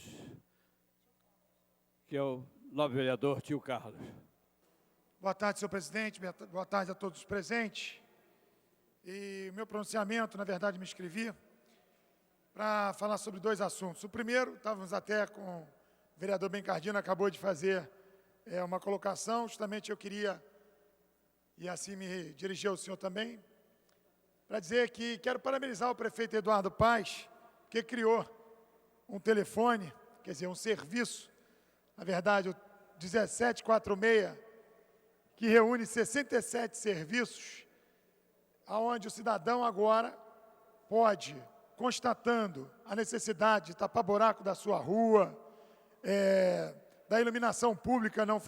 que é o nobre vereador Tio Carlos. Boa tarde, senhor presidente. Boa tarde a todos os presentes. E o meu pronunciamento, na verdade, me inscrevi para falar sobre 2 assuntos. O primeiro, estávamos até com o vereador Bencardino, acabou de fazer uma colocação, justamente eu queria, e assim me dirigir ao senhor também, para dizer que quero parabenizar o prefeito Eduardo Paes, que criou um telefone, quer dizer, um serviço, na verdade, o 1746, que reúne 67 serviços onde o cidadão agora pode, constatando a necessidade de tapar buraco da sua rua, da iluminação pública não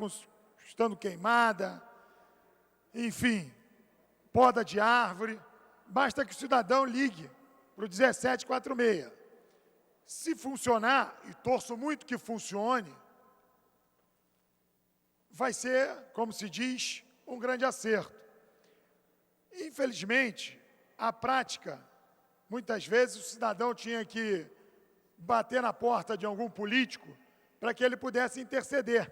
estando queimada, enfim, poda de árvore, basta que o cidadão ligue para o 1746. Se funcionar, e torço muito que funcione, vai ser, como se diz, um grande acerto. Infelizmente, a prática, muitas vezes o cidadão tinha que bater na porta de algum político para que ele pudesse interceder.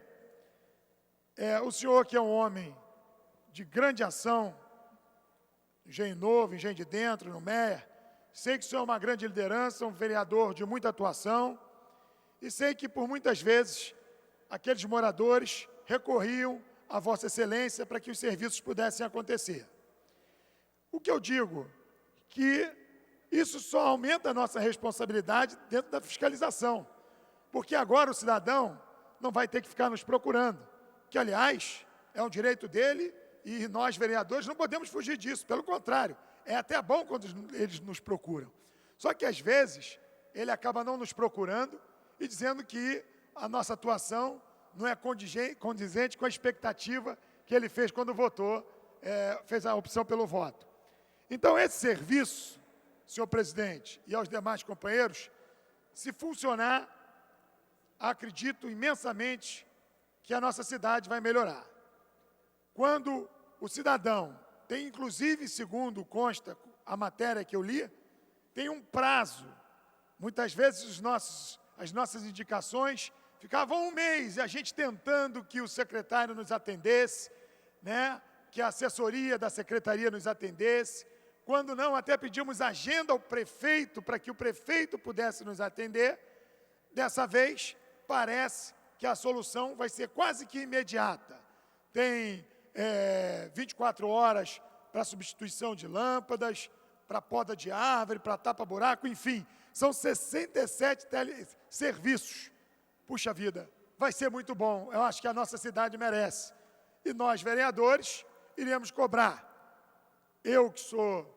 O senhor, que é um homem de grande ação, Engenho Novo, Engenho de Dentro, no MER, sei que o senhor é uma grande liderança, um vereador de muita atuação, e sei que por muitas vezes aqueles moradores recorriam a Vossa Excelência para que os serviços pudessem acontecer. O que eu digo? Que isso só aumenta a nossa responsabilidade dentro da fiscalização, porque agora o cidadão não vai ter que ficar nos procurando, que, aliás, é um direito dele e nós, vereadores, não podemos fugir disso, pelo contrário, é até bom quando eles nos procuram. Só que, às vezes, ele acaba não nos procurando e dizendo que a nossa atuação não é condizente com a expectativa que ele fez quando votou, fez a opção pelo voto. Então, esse serviço, senhor presidente, e aos demais companheiros, se funcionar, acredito imensamente que a nossa cidade vai melhorar. Quando o cidadão tem, inclusive, segundo consta a matéria que eu li, tem um prazo. Muitas vezes as nossas indicações ficavam um mês, e a gente tentando que o secretário nos atendesse, né, que a assessoria da secretaria nos atendesse. Quando não, até pedimos agenda ao prefeito, para que o prefeito pudesse nos atender. Dessa vez, parece que a solução vai ser quase que imediata. Tem 24 horas para substituição de lâmpadas, para poda de árvore, para tapa-buraco, enfim. São 67 serviços. Puxa vida, vai ser muito bom. Eu acho que a nossa cidade merece. E nós, vereadores, iremos cobrar. Eu que sou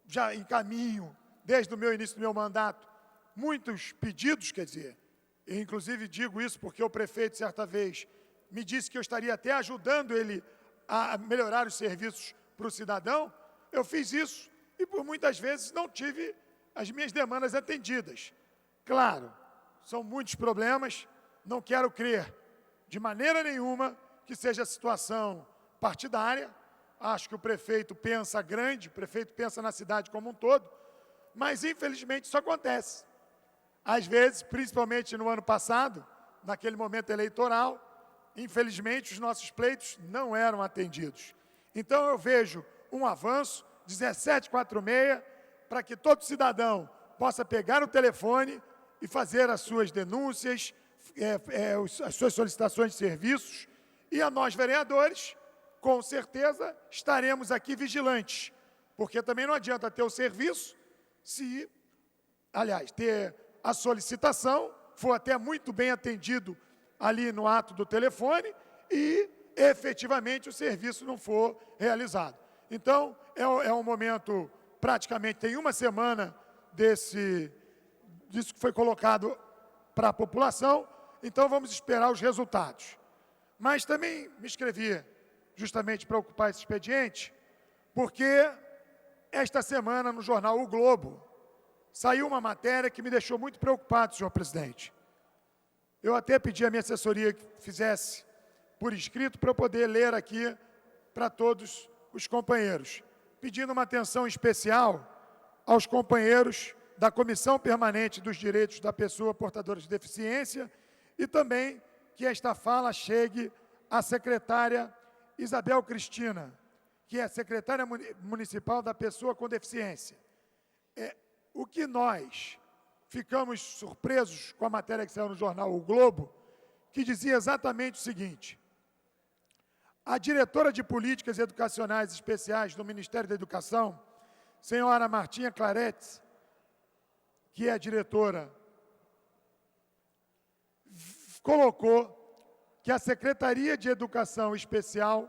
já em caminho, desde o meu início do meu mandato, muitos pedidos, quer dizer, eu inclusive digo isso porque o prefeito, certa vez, me disse que eu estaria até ajudando ele a melhorar os serviços para o cidadão. Eu fiz isso e por muitas vezes não tive as minhas demandas atendidas. Claro, são muitos problemas, não quero crer de maneira nenhuma que seja situação partidária. Acho que o prefeito pensa grande, o prefeito pensa na cidade como um todo, mas infelizmente isso acontece. Às vezes, principalmente no ano passado, naquele momento eleitoral, infelizmente os nossos pleitos não eram atendidos. Então eu vejo um avanço, 1746, para que todo cidadão possa pegar o telefone e fazer as suas denúncias, as suas solicitações de serviços, e a nós, vereadores, com certeza, estaremos aqui vigilantes, porque também não adianta ter o serviço se, aliás, ter a solicitação, for até muito bem atendido ali no ato do telefone e, efetivamente, o serviço não for realizado. Então, é um momento, praticamente, tem uma semana disso que foi colocado para a população, então vamos esperar os resultados. Mas também me inscrevi justamente para ocupar esse expediente, porque esta semana no jornal O Globo saiu uma matéria que me deixou muito preocupado, senhor presidente. Eu até pedi à minha assessoria que fizesse por escrito para eu poder ler aqui para todos os companheiros, pedindo uma atenção especial aos companheiros da Comissão Permanente dos Direitos da Pessoa Portadora de Deficiência e também que esta fala chegue à secretária Isabel Cristina, que é secretária municipal da Pessoa com Deficiência. O que nós ficamos surpresos com a matéria que saiu no jornal O Globo, que dizia exatamente o seguinte: a diretora de Políticas Educacionais Especiais do Ministério da Educação, senhora Martinha Claretes, que é a diretora, colocou que a Secretaria de Educação Especial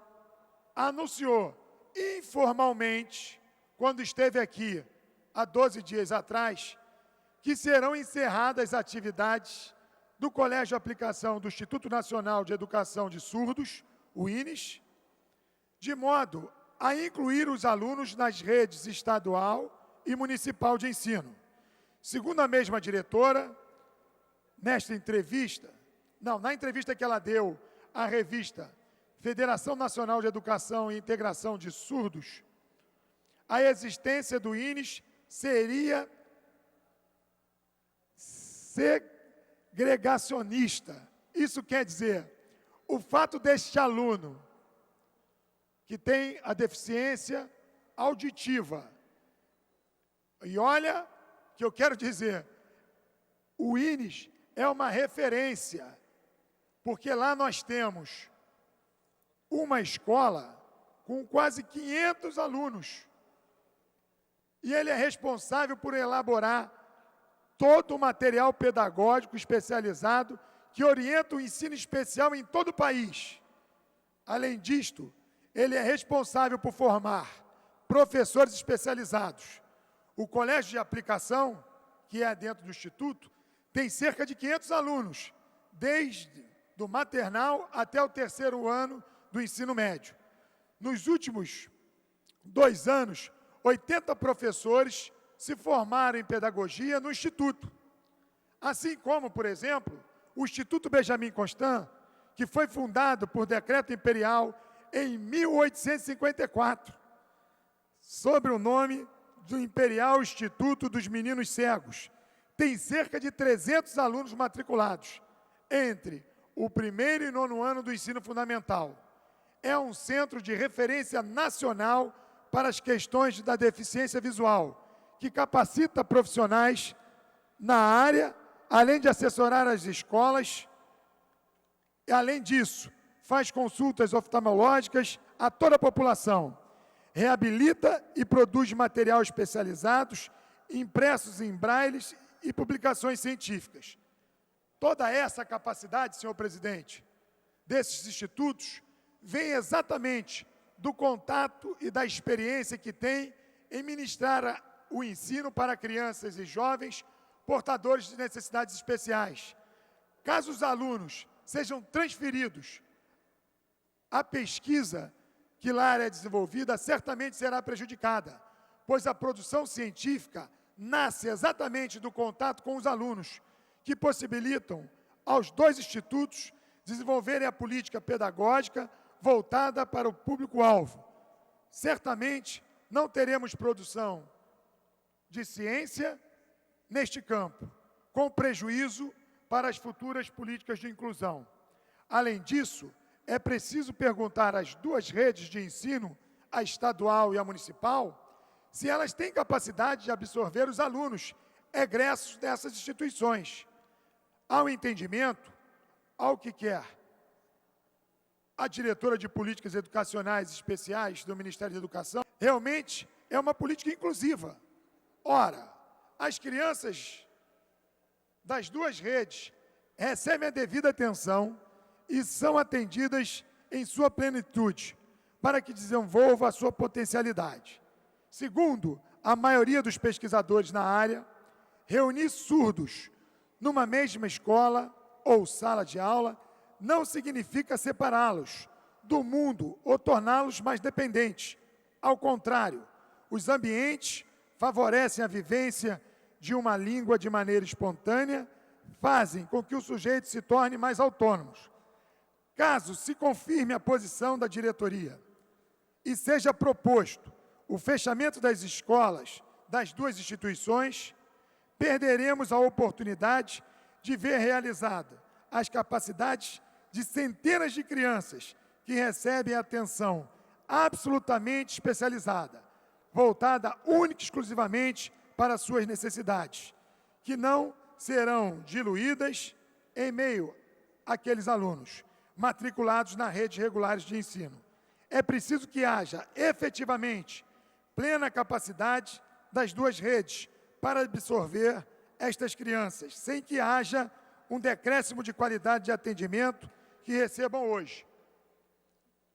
anunciou informalmente quando esteve aqui há 12 dias atrás, que serão encerradas as atividades do Colégio de Aplicação do Instituto Nacional de Educação de Surdos, o INES, de modo a incluir os alunos nas redes estadual e municipal de ensino. Segundo a mesma diretora, na entrevista que ela deu à revista Federação Nacional de Educação e Integração de Surdos, a existência do INES seria segregacionista. Isso quer dizer, o fato deste aluno que tem a deficiência auditiva, e olha que eu quero dizer, o INES é uma referência, porque lá nós temos uma escola com quase 500 alunos, e ele é responsável por elaborar todo o material pedagógico especializado que orienta o ensino especial em todo o país. Além disto, ele é responsável por formar professores especializados. O Colégio de Aplicação, que é dentro do Instituto, tem cerca de 500 alunos, desde do maternal até o 3º ano do ensino médio. Nos últimos 2 anos, 80 professores se formaram em pedagogia no Instituto. Assim como, por exemplo, o Instituto Benjamin Constant, que foi fundado por decreto imperial em 1854, sob o nome do Imperial Instituto dos Meninos Cegos. Tem cerca de 300 alunos matriculados, entre o 1º e 9º ano do ensino fundamental. É um centro de referência nacional para as questões da deficiência visual, que capacita profissionais na área, além de assessorar as escolas, e, além disso, faz consultas oftalmológicas a toda a população, reabilita e produz material especializados, impressos em brailles e publicações científicas. Toda essa capacidade, senhor presidente, desses institutos, vem exatamente do contato e da experiência que tem em ministrar o ensino para crianças e jovens portadores de necessidades especiais. Caso os alunos sejam transferidos, a pesquisa que lá é desenvolvida certamente será prejudicada, pois a produção científica nasce exatamente do contato com os alunos, que possibilitam aos 2 institutos desenvolverem a política pedagógica voltada para o público-alvo. Certamente não teremos produção de ciência neste campo, com prejuízo para as futuras políticas de inclusão. Além disso, é preciso perguntar às 2 redes de ensino, a estadual e a municipal, se elas têm capacidade de absorver os alunos egressos dessas instituições. Ao entendimento, ao que quer a diretora de Políticas Educacionais Especiais do Ministério da Educação, realmente é uma política inclusiva. Ora, as crianças das 2 redes recebem a devida atenção e são atendidas em sua plenitude, para que desenvolva a sua potencialidade. Segundo a maioria dos pesquisadores na área, reunir surdos numa mesma escola ou sala de aula não significa separá-los do mundo ou torná-los mais dependentes. Ao contrário, os ambientes favorecem a vivência de uma língua de maneira espontânea, fazem com que o sujeito se torne mais autônomo. Caso se confirme a posição da diretoria e seja proposto o fechamento das escolas das 2 instituições, perderemos a oportunidade de ver realizada as capacidades de centenas de crianças que recebem atenção absolutamente especializada, voltada única e exclusivamente para suas necessidades, que não serão diluídas em meio àqueles alunos matriculados na rede regulares de ensino. É preciso que haja, efetivamente, plena capacidade das 2 redes para absorver estas crianças, sem que haja um decréscimo de qualidade de atendimento que recebam hoje.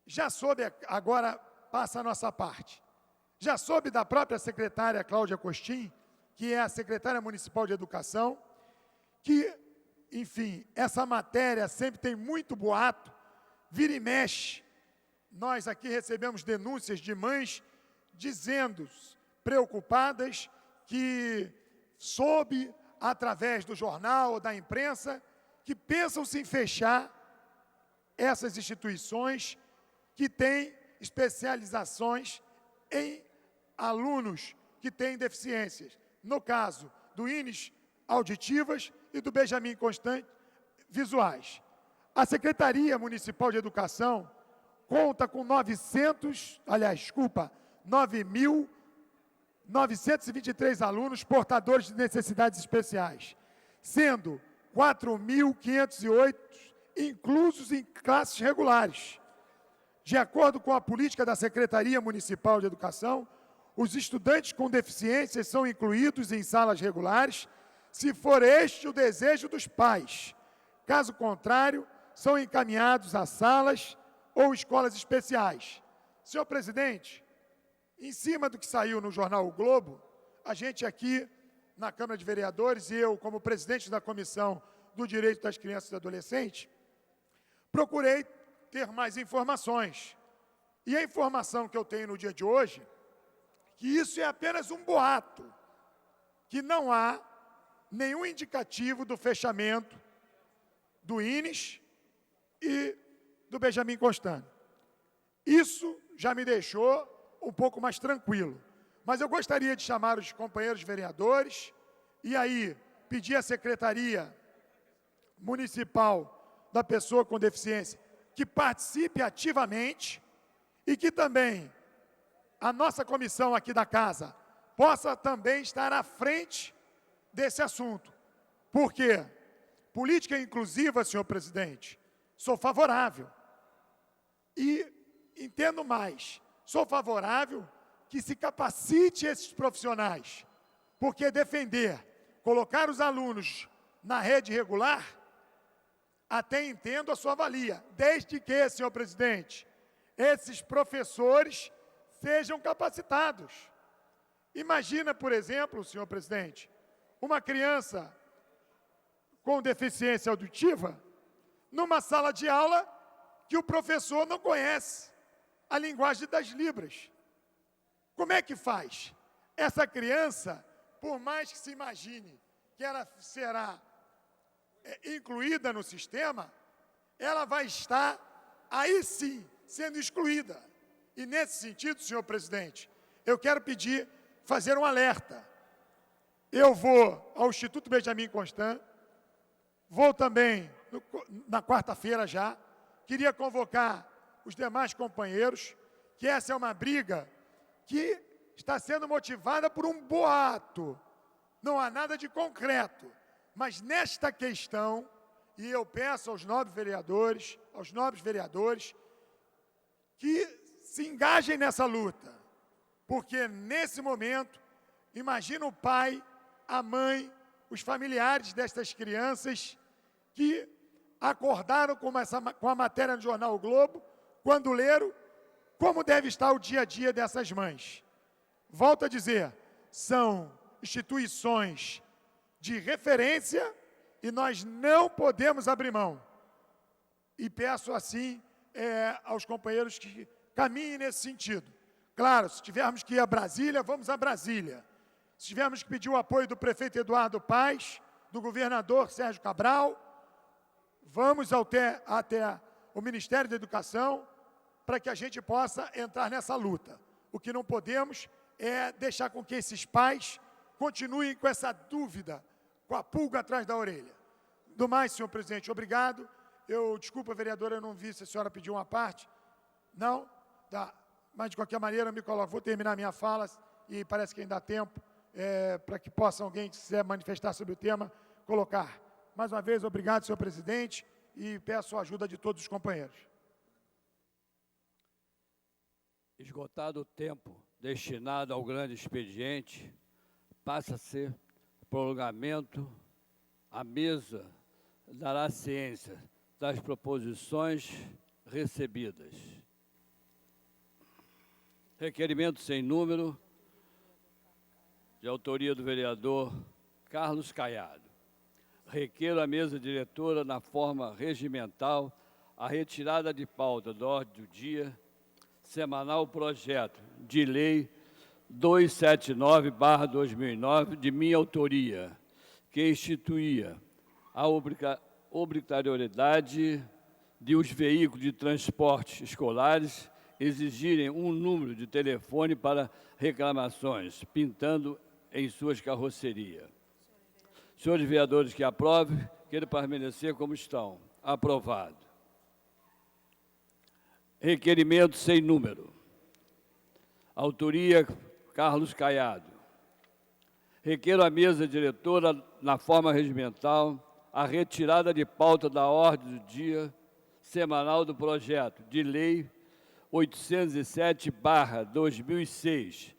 Já soube, agora passa a nossa parte, já soube da própria secretária Cláudia Costin, que é a secretária municipal de Educação, que, enfim, essa matéria sempre tem muito boato, vira e mexe. Nós aqui recebemos denúncias de mães dizendo, preocupadas, que soube, através do jornal ou da imprensa, que pensam-se em fechar essas instituições que têm especializações em alunos que têm deficiências. No caso do INES, auditivas, e do Benjamin Constant, visuais. A Secretaria Municipal de Educação conta com 9.923 alunos portadores de necessidades especiais, sendo 4.508 inclusos em classes regulares. De acordo com a política da Secretaria Municipal de Educação, os estudantes com deficiências são incluídos em salas regulares, se for este o desejo dos pais. Caso contrário, são encaminhados a salas ou escolas especiais. Senhor presidente, em cima do que saiu no jornal O Globo, a gente aqui na Câmara de Vereadores, e eu, como presidente da Comissão do Direito das Crianças e Adolescentes, procurei ter mais informações. E a informação que eu tenho no dia de hoje, que isso é apenas um boato, que não há nenhum indicativo do fechamento do INES e do Benjamin Constant. Isso já me deixou um pouco mais tranquilo. Mas eu gostaria de chamar os companheiros vereadores e aí pedir à Secretaria Municipal da Pessoa com Deficiência que participe ativamente e que também a nossa comissão aqui da casa possa também estar à frente desse assunto. Por quê? Política inclusiva, senhor presidente, sou favorável. E entendo mais, sou favorável que se capacite esses profissionais, porque defender, colocar os alunos na rede regular, até entendo a sua valia, desde que, senhor presidente, esses professores sejam capacitados. Imagina, por exemplo, senhor presidente, uma criança com deficiência auditiva numa sala de aula que o professor não conhece a linguagem das libras. Como é que faz? Essa criança, por mais que se imagine que ela será incluída no sistema, ela vai estar, aí sim, sendo excluída. E nesse sentido, senhor presidente, eu quero pedir, fazer um alerta. Eu vou ao Instituto Benjamin Constant, vou também na quarta-feira já, queria convocar os demais companheiros, que essa é uma briga que está sendo motivada por um boato. Não há nada de concreto, mas nesta questão, e eu peço aos nobres vereadores, que se engajem nessa luta, porque nesse momento, imagina o pai, a mãe, os familiares destas crianças que acordaram com a matéria no jornal O Globo, quando leram como deve estar o dia a dia dessas mães. Volto a dizer, são instituições de referência e nós não podemos abrir mão. E peço assim aos companheiros que caminhem nesse sentido. Claro, se tivermos que ir a Brasília, vamos a Brasília. Se tivermos que pedir o apoio do prefeito Eduardo Paes, do governador Sérgio Cabral, vamos até o Ministério da Educação para que a gente possa entrar nessa luta. O que não podemos é deixar com que esses pais continuem com essa dúvida, com a pulga atrás da orelha. Do mais, senhor presidente, obrigado. Desculpa, vereadora, eu não vi se a senhora pediu uma parte. Não? Tá. Mas, de qualquer maneira, eu me coloco. Vou terminar minha fala e parece que ainda há tempo para que possa alguém, que quiser manifestar sobre o tema, colocar. Mais uma vez, obrigado, senhor presidente, e peço a ajuda de todos os companheiros. Esgotado o tempo destinado ao grande expediente, passa a ser prolongamento. A mesa dará ciência das proposições recebidas. Requerimento sem número, de autoria do vereador Carlos Caiado. Requeiro à mesa diretora, na forma regimental, a retirada de pauta da ordem do dia semanal projeto de lei 279/2009, de minha autoria, que instituía a obrigatoriedade de os veículos de transporte escolares exigirem um número de telefone para reclamações, pintando em suas carrocerias. Senhores vereadores que aprovem, queiram permanecer como estão. Aprovado. Requerimento sem número. Autoria, Carlos Caiado. Requeiro à mesa diretora, na forma regimental, a retirada de pauta da ordem do dia semanal do projeto de lei 807/2006,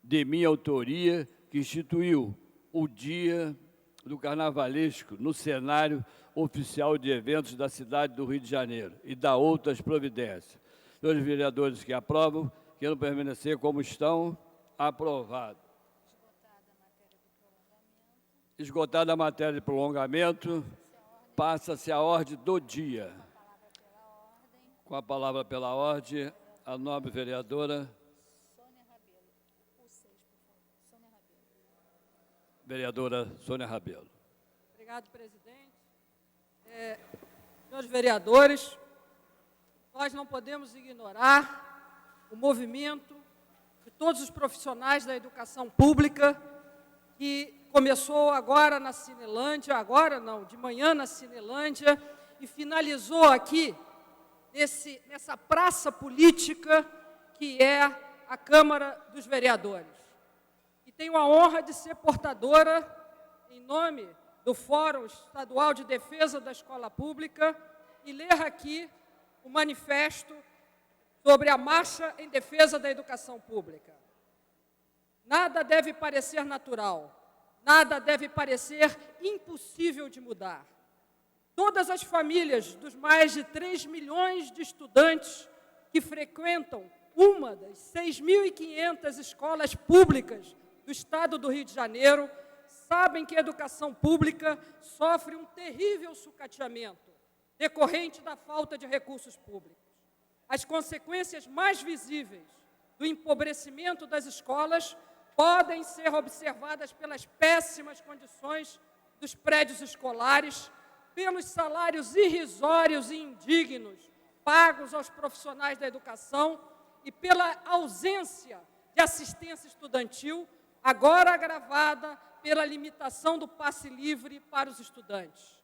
de minha autoria, que instituiu o Dia do Carnavalesco no cenário oficial de eventos da cidade do Rio de Janeiro e da outras providências. Senhores vereadores que aprovam, queiram permanecer como estão. Aprovado. Esgotada a matéria de prolongamento, passa-se a ordem do dia. Com a palavra pela ordem, a nobre vereadora vereadora Sônia Rabelo. Obrigado, presidente. Senhores vereadores, nós não podemos ignorar o movimento de todos os profissionais da educação pública que começou agora na Cinelândia, agora não, de manhã na Cinelândia, e finalizou aqui nessa praça política que é a Câmara dos Vereadores. E tenho a honra de ser portadora, em nome do Fórum Estadual de Defesa da Escola Pública, e ler aqui o manifesto sobre a marcha em defesa da educação pública. Nada deve parecer natural, nada deve parecer impossível de mudar. Todas as famílias dos mais de 3 milhões de estudantes que frequentam uma das 6.500 escolas públicas do Estado do Rio de Janeiro sabem que a educação pública sofre um terrível sucateamento decorrente da falta de recursos públicos. As consequências mais visíveis do empobrecimento das escolas podem ser observadas pelas péssimas condições dos prédios escolares, pelos salários irrisórios e indignos pagos aos profissionais da educação e pela ausência de assistência estudantil, agora agravada pela limitação do passe livre para os estudantes.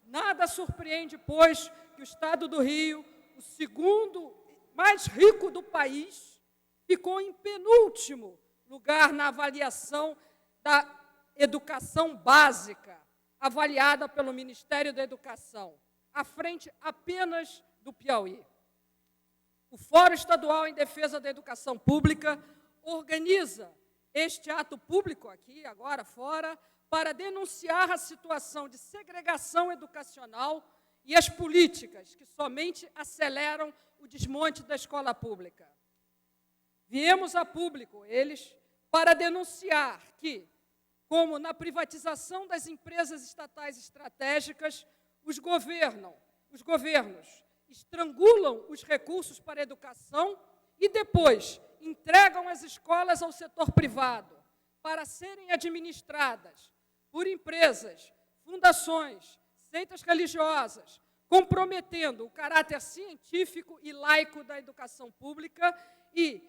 Nada surpreende, pois, que o Estado do Rio, o segundo mais rico do país, ficou em penúltimo lugar na avaliação da educação básica, avaliada pelo Ministério da Educação, à frente apenas do Piauí. O Fórum Estadual em Defesa da Educação Pública organiza este ato público aqui, agora fora, para denunciar a situação de segregação educacional e as políticas que somente aceleram o desmonte da escola pública. Viemos a público, eles, para denunciar que, como na privatização das empresas estatais estratégicas, os governos estrangulam os recursos para a educação e depois entregam as escolas ao setor privado para serem administradas por empresas, fundações, seitas religiosas, comprometendo o caráter científico e laico da educação pública e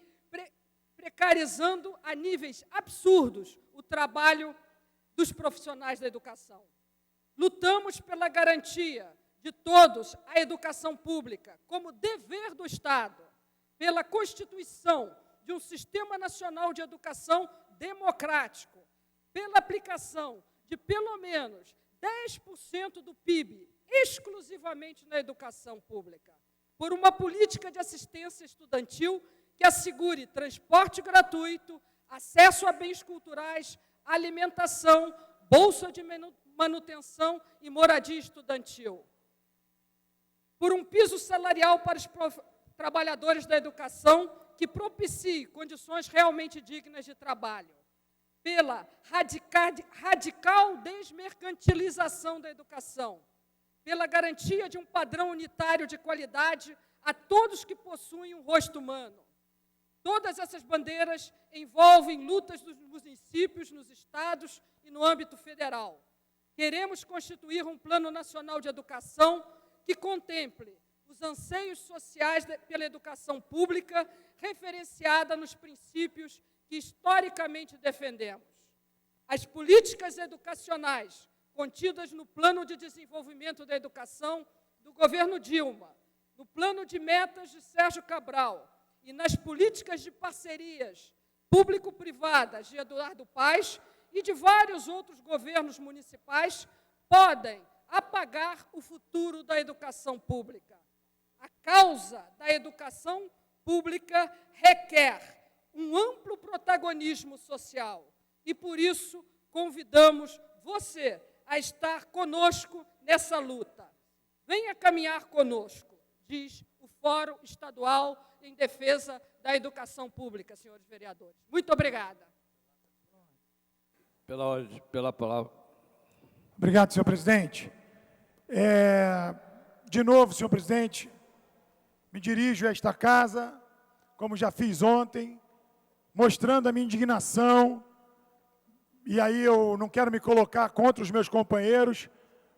precarizando a níveis absurdos o trabalho dos profissionais da educação. Lutamos pela garantia de todos à educação pública como dever do Estado, pela constituição de um Sistema Nacional de Educação democrático, pela aplicação de pelo menos 10% do PIB exclusivamente na educação pública, por uma política de assistência estudantil que assegure transporte gratuito, acesso a bens culturais, alimentação, bolsa de manutenção e moradia estudantil, por um piso salarial para os trabalhadores da educação que propicie condições realmente dignas de trabalho, pela radical desmercantilização da educação, pela garantia de um padrão unitário de qualidade a todos que possuem um rosto humano. Todas essas bandeiras envolvem lutas dos municípios, nos estados e no âmbito federal. Queremos constituir um Plano Nacional de Educação que contemple os anseios sociais pela educação pública, referenciada nos princípios que historicamente defendemos. As políticas educacionais contidas no Plano de Desenvolvimento da Educação do governo Dilma, no Plano de Metas de Sérgio Cabral e nas políticas de parcerias público-privadas de Eduardo Paes e de vários outros governos municipais podem apagar o futuro da educação pública. A causa da educação pública requer um amplo protagonismo social e, por isso, convidamos você a estar conosco nessa luta. Venha caminhar conosco, diz o Fórum Estadual em Defesa da Educação Pública, senhores vereadores. Muito obrigada. Pela palavra. Obrigado, senhor presidente. De novo, senhor presidente, me dirijo a esta casa, como já fiz ontem, mostrando a minha indignação, e aí eu não quero me colocar contra os meus companheiros,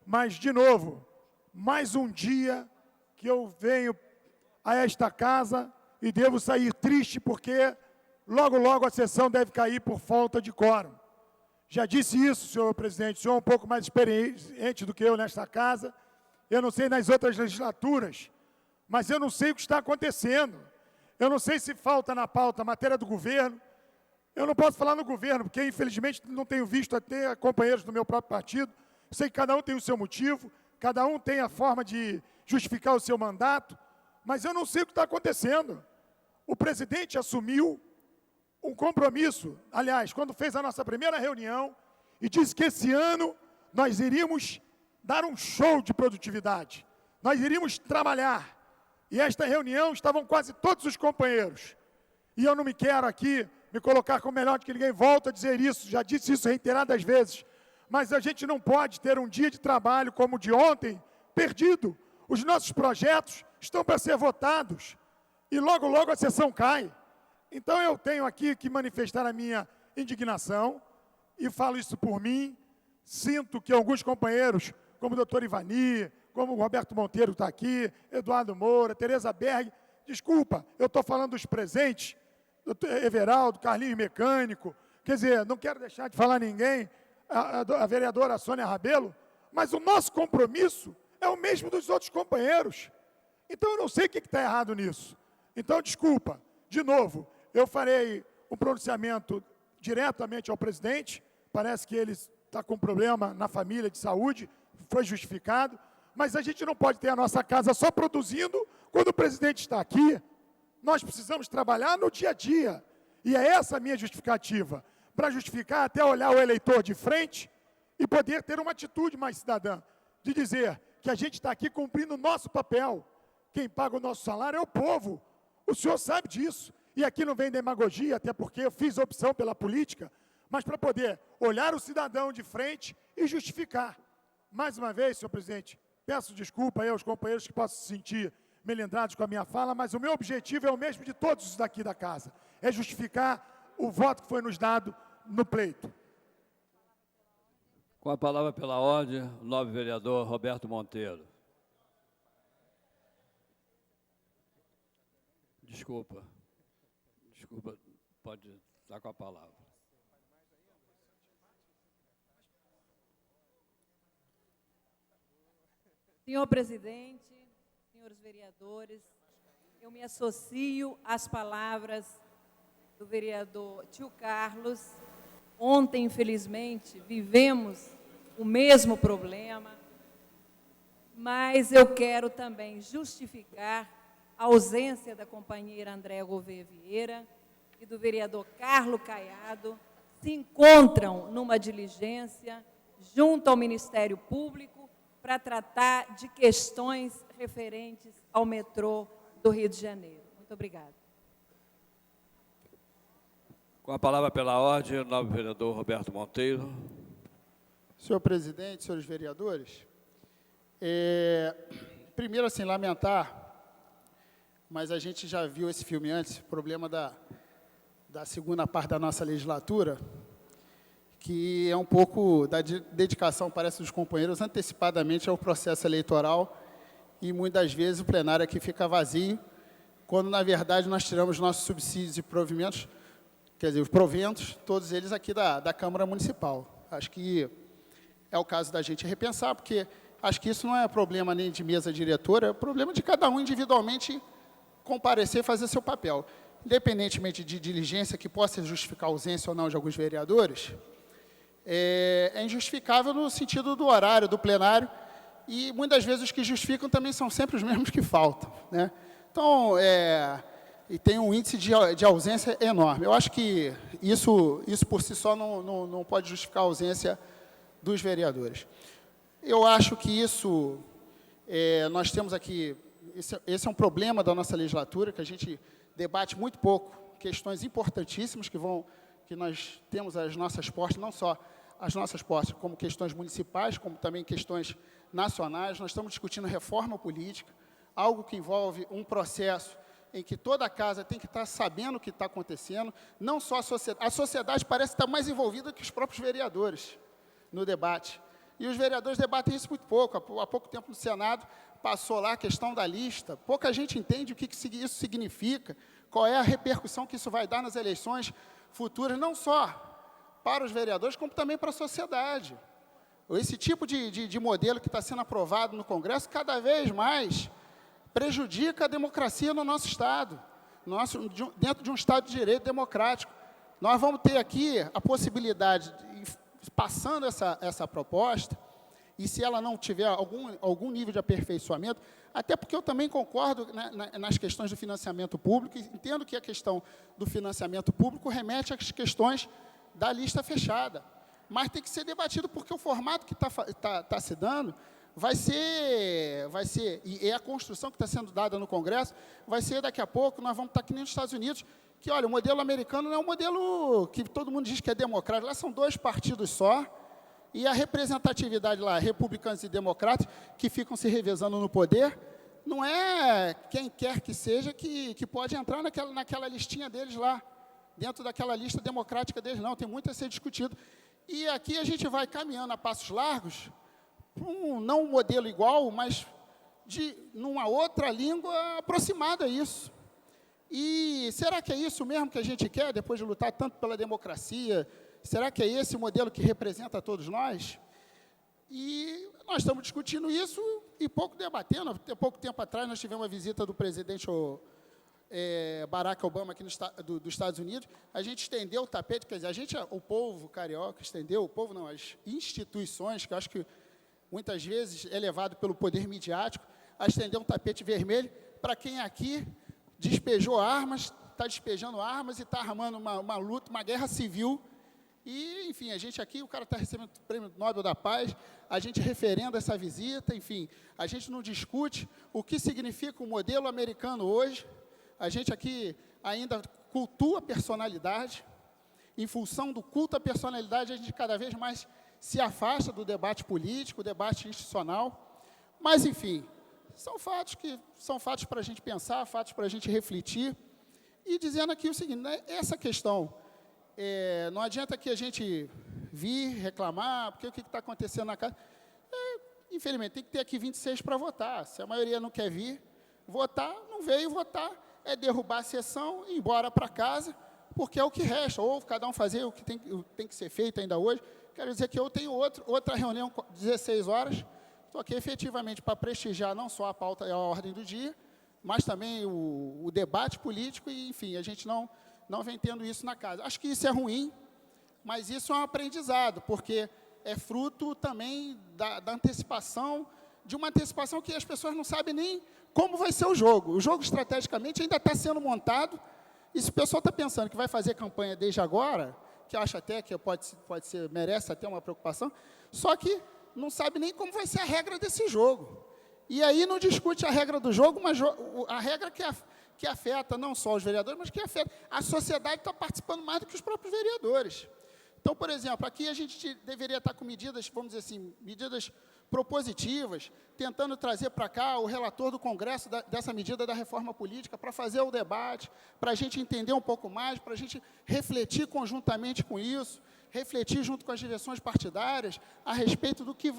mas, de novo, mais um dia que eu venho a esta casa e devo sair triste porque logo, logo a sessão deve cair por falta de quórum. Já disse isso, senhor presidente, o senhor é um pouco mais experiente do que eu nesta casa, eu não sei nas outras legislaturas, mas eu não sei o que está acontecendo. Eu não sei se falta na pauta a matéria do governo. Eu não posso falar no governo, porque, infelizmente, não tenho visto até companheiros do meu próprio partido. Eu sei que cada um tem o seu motivo, cada um tem a forma de justificar o seu mandato, mas eu não sei o que está acontecendo. O presidente assumiu um compromisso, aliás, quando fez a nossa primeira reunião, e disse que esse ano nós iríamos dar um show de produtividade, nós iríamos trabalhar. E esta reunião estavam quase todos os companheiros. E eu não me quero aqui me colocar como melhor do que ninguém, volto a dizer isso, já disse isso reiteradas vezes, mas a gente não pode ter um dia de trabalho como o de ontem perdido. Os nossos projetos estão para ser votados e logo, logo a sessão cai. Então eu tenho aqui que manifestar a minha indignação e falo isso por mim. Sinto que alguns companheiros, como o doutor Ivani, como o Roberto Monteiro está aqui, Eduardo Moura, Tereza Berg, desculpa, eu estou falando dos presentes, doutor Everaldo, Carlinhos Mecânico, quer dizer, não quero deixar de falar ninguém, a vereadora Sônia Rabelo, mas o nosso compromisso é o mesmo dos outros companheiros. Então, eu não sei o que está errado nisso. Então, desculpa, de novo, eu farei um pronunciamento diretamente ao presidente, parece que ele está com problema na família de saúde, foi justificado, mas a gente não pode ter a nossa casa só produzindo quando o presidente está aqui. Nós precisamos trabalhar no dia a dia. E é essa a minha justificativa, para justificar até olhar o eleitor de frente e poder ter uma atitude mais cidadã, de dizer que a gente está aqui cumprindo o nosso papel. Quem paga o nosso salário é o povo. O senhor sabe disso. E aqui não vem demagogia, até porque eu fiz opção pela política, mas para poder olhar o cidadão de frente e justificar. Mais uma vez, senhor presidente, peço desculpa aí aos companheiros que possam se sentir melindrados com a minha fala, mas o meu objetivo é o mesmo de todos os daqui da casa, é justificar o voto que foi nos dado no pleito. Com a palavra pela ordem, o nobre vereador Roberto Monteiro. Desculpa, pode estar com a palavra. Senhor presidente, senhores vereadores, eu me associo às palavras do vereador Tio Carlos. Ontem, infelizmente, vivemos o mesmo problema, mas eu quero também justificar a ausência da companheira Andréa Gouveia Vieira e do vereador Carlos Caiado, se encontram numa diligência junto ao Ministério Público para tratar de questões referentes ao metrô do Rio de Janeiro. Muito obrigada. Com a palavra pela ordem, o nobre vereador Roberto Monteiro. Senhor presidente, senhores vereadores, primeiro, assim, lamentar, mas a gente já viu esse filme antes, o problema da segunda parte da nossa legislatura, que é um pouco da dedicação, parece, dos companheiros antecipadamente ao processo eleitoral, e muitas vezes o plenário aqui fica vazio, quando, na verdade, nós tiramos nossos subsídios e provimentos, quer dizer, os proventos, todos eles aqui da Câmara Municipal. Acho que é o caso da gente repensar, porque acho que isso não é problema nem de mesa diretora, é problema de cada um individualmente comparecer e fazer seu papel. Independentemente de diligência que possa justificar a ausência ou não de alguns vereadores, é injustificável no sentido do horário, do plenário, e muitas vezes os que justificam também são sempre os mesmos que faltam, né? Então, e tem um índice de ausência enorme. Eu acho que isso por si só não pode justificar a ausência dos vereadores. Eu acho que isso, nós temos aqui, esse é um problema da nossa legislatura, que a gente debate muito pouco, questões importantíssimas que nós temos às nossas portas, não só as nossas portas, como questões municipais, como também questões nacionais. Nós estamos discutindo reforma política, algo que envolve um processo em que toda a casa tem que estar sabendo o que está acontecendo, não só a sociedade parece estar mais envolvida que os próprios vereadores no debate. E os vereadores debatem isso muito pouco. Há pouco tempo no Senado passou lá a questão da lista, pouca gente entende o que isso significa, qual é a repercussão que isso vai dar nas eleições futuras, não só para os vereadores, como também para a sociedade. Esse tipo de modelo que está sendo aprovado no Congresso, cada vez mais prejudica a democracia no nosso Estado, dentro de um Estado de direito democrático. Nós vamos ter aqui a possibilidade, passando essa proposta, e se ela não tiver algum nível de aperfeiçoamento, até porque eu também concordo, né, nas questões do financiamento público, e entendo que a questão do financiamento público remete às questões da lista fechada, mas tem que ser debatido, porque o formato que está se dando vai ser, e a construção que está sendo dada no Congresso, vai ser daqui a pouco, nós vamos estar que nem nos Estados Unidos, que, olha, o modelo americano não é um modelo que todo mundo diz que é democrático, lá são 2 partidos só, e a representatividade lá, republicanos e democratas, que ficam se revezando no poder, não é quem quer que seja que pode entrar naquela listinha deles lá, dentro daquela lista democrática deles, não, tem muito a ser discutido. E aqui a gente vai caminhando a passos largos, não um modelo igual, mas numa outra língua aproximada a isso. E será que é isso mesmo que a gente quer, depois de lutar tanto pela democracia? Será que é esse o modelo que representa todos nós? E nós estamos discutindo isso e pouco debatendo. Há pouco tempo atrás, nós tivemos uma visita do presidente Barack Obama aqui dos Estados Unidos. A gente estendeu o tapete, quer dizer, o povo carioca estendeu, as instituições, que eu acho que muitas vezes é levado pelo poder midiático, a estender um tapete vermelho para quem aqui despejou armas, está despejando armas e está armando uma luta, uma guerra civil. E, enfim, a gente aqui, o cara está recebendo o Prêmio Nobel da Paz, a gente referenda essa visita, enfim, a gente não discute o que significa o modelo americano hoje, a gente aqui ainda cultua a personalidade, em função do culto à personalidade, a gente cada vez mais se afasta do debate político, do debate institucional, mas, enfim, são fatos para a gente pensar, fatos para a gente refletir, e dizendo aqui o seguinte, né, essa questão, não adianta que a gente vir reclamar, porque o que está acontecendo na casa, infelizmente, tem que ter aqui 26 para votar, se a maioria não quer vir votar, não veio votar, é derrubar a sessão e ir embora para casa, porque é o que resta, ou cada um fazer o que tem que ser feito ainda hoje. Quero dizer que eu tenho outra reunião, 16 horas, estou aqui efetivamente para prestigiar não só a pauta e a ordem do dia, mas também o debate político e, enfim, a gente não vem tendo isso na casa. Acho que isso é ruim, mas isso é um aprendizado, porque é fruto também da antecipação, de uma antecipação que as pessoas não sabem nem como vai ser o jogo. O jogo, estrategicamente, ainda está sendo montado, e se o pessoal está pensando que vai fazer campanha desde agora, que eu acho até que merece até uma preocupação, só que não sabe nem como vai ser a regra desse jogo. E aí não discute a regra do jogo, mas a regra que afeta não só os vereadores, mas que afeta a sociedade, está participando mais do que os próprios vereadores. Então, por exemplo, aqui a gente deveria estar com medidas, vamos dizer assim, medidas propositivas, tentando trazer para cá o relator do Congresso dessa medida da reforma política para fazer o debate, para a gente entender um pouco mais, para a gente refletir conjuntamente com isso, refletir junto com as direções partidárias a respeito do que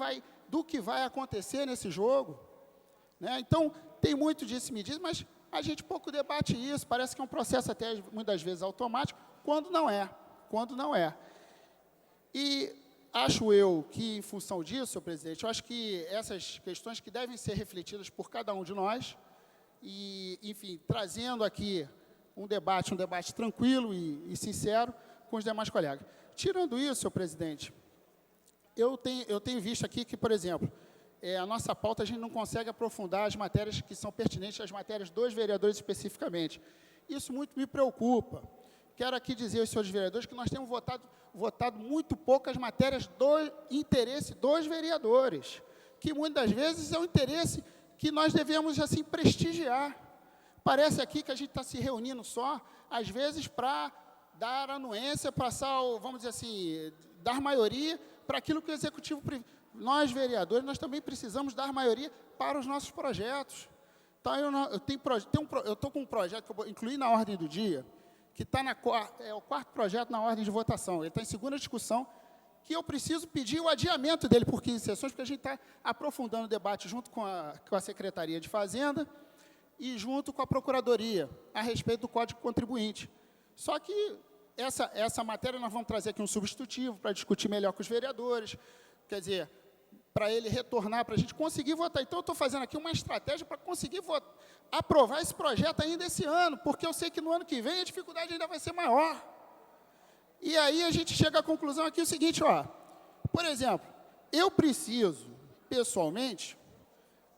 vai acontecer nesse jogo. Né? Então, tem muito disso medidas, mas a gente pouco debate isso, parece que é um processo até muitas vezes automático, quando não é. E acho eu que, em função disso, senhor presidente, eu acho que essas questões que devem ser refletidas por cada um de nós, e, enfim, trazendo aqui um debate tranquilo e sincero com os demais colegas. Tirando isso, senhor presidente, eu tenho visto aqui que, por exemplo, a nossa pauta a gente não consegue aprofundar as matérias que são pertinentes às matérias dos vereadores especificamente. Isso muito me preocupa. Quero aqui dizer aos senhores vereadores que nós temos votado muito pouco as matérias do interesse dos vereadores, que muitas vezes é um interesse que nós devemos, assim, prestigiar. Parece aqui que a gente está se reunindo só, às vezes, para dar anuência, passar, vamos dizer assim, dar maioria para aquilo que o Executivo... Nós, vereadores, nós também precisamos dar maioria para os nossos projetos. Então, eu estou com um projeto que eu vou incluir na ordem do dia, que está é o quarto projeto na ordem de votação. Ele está em segunda discussão, que eu preciso pedir o adiamento dele por 15 sessões, porque a gente está aprofundando o debate junto com a Secretaria de Fazenda e junto com a Procuradoria, a respeito do Código Contribuinte. Só que essa matéria nós vamos trazer aqui um substitutivo para discutir melhor com os vereadores, quer dizer, para ele retornar, para a gente conseguir votar. Então, eu estou fazendo aqui uma estratégia para conseguir aprovar esse projeto ainda esse ano, porque eu sei que no ano que vem a dificuldade ainda vai ser maior. E aí a gente chega à conclusão aqui o seguinte, por exemplo, eu preciso, pessoalmente,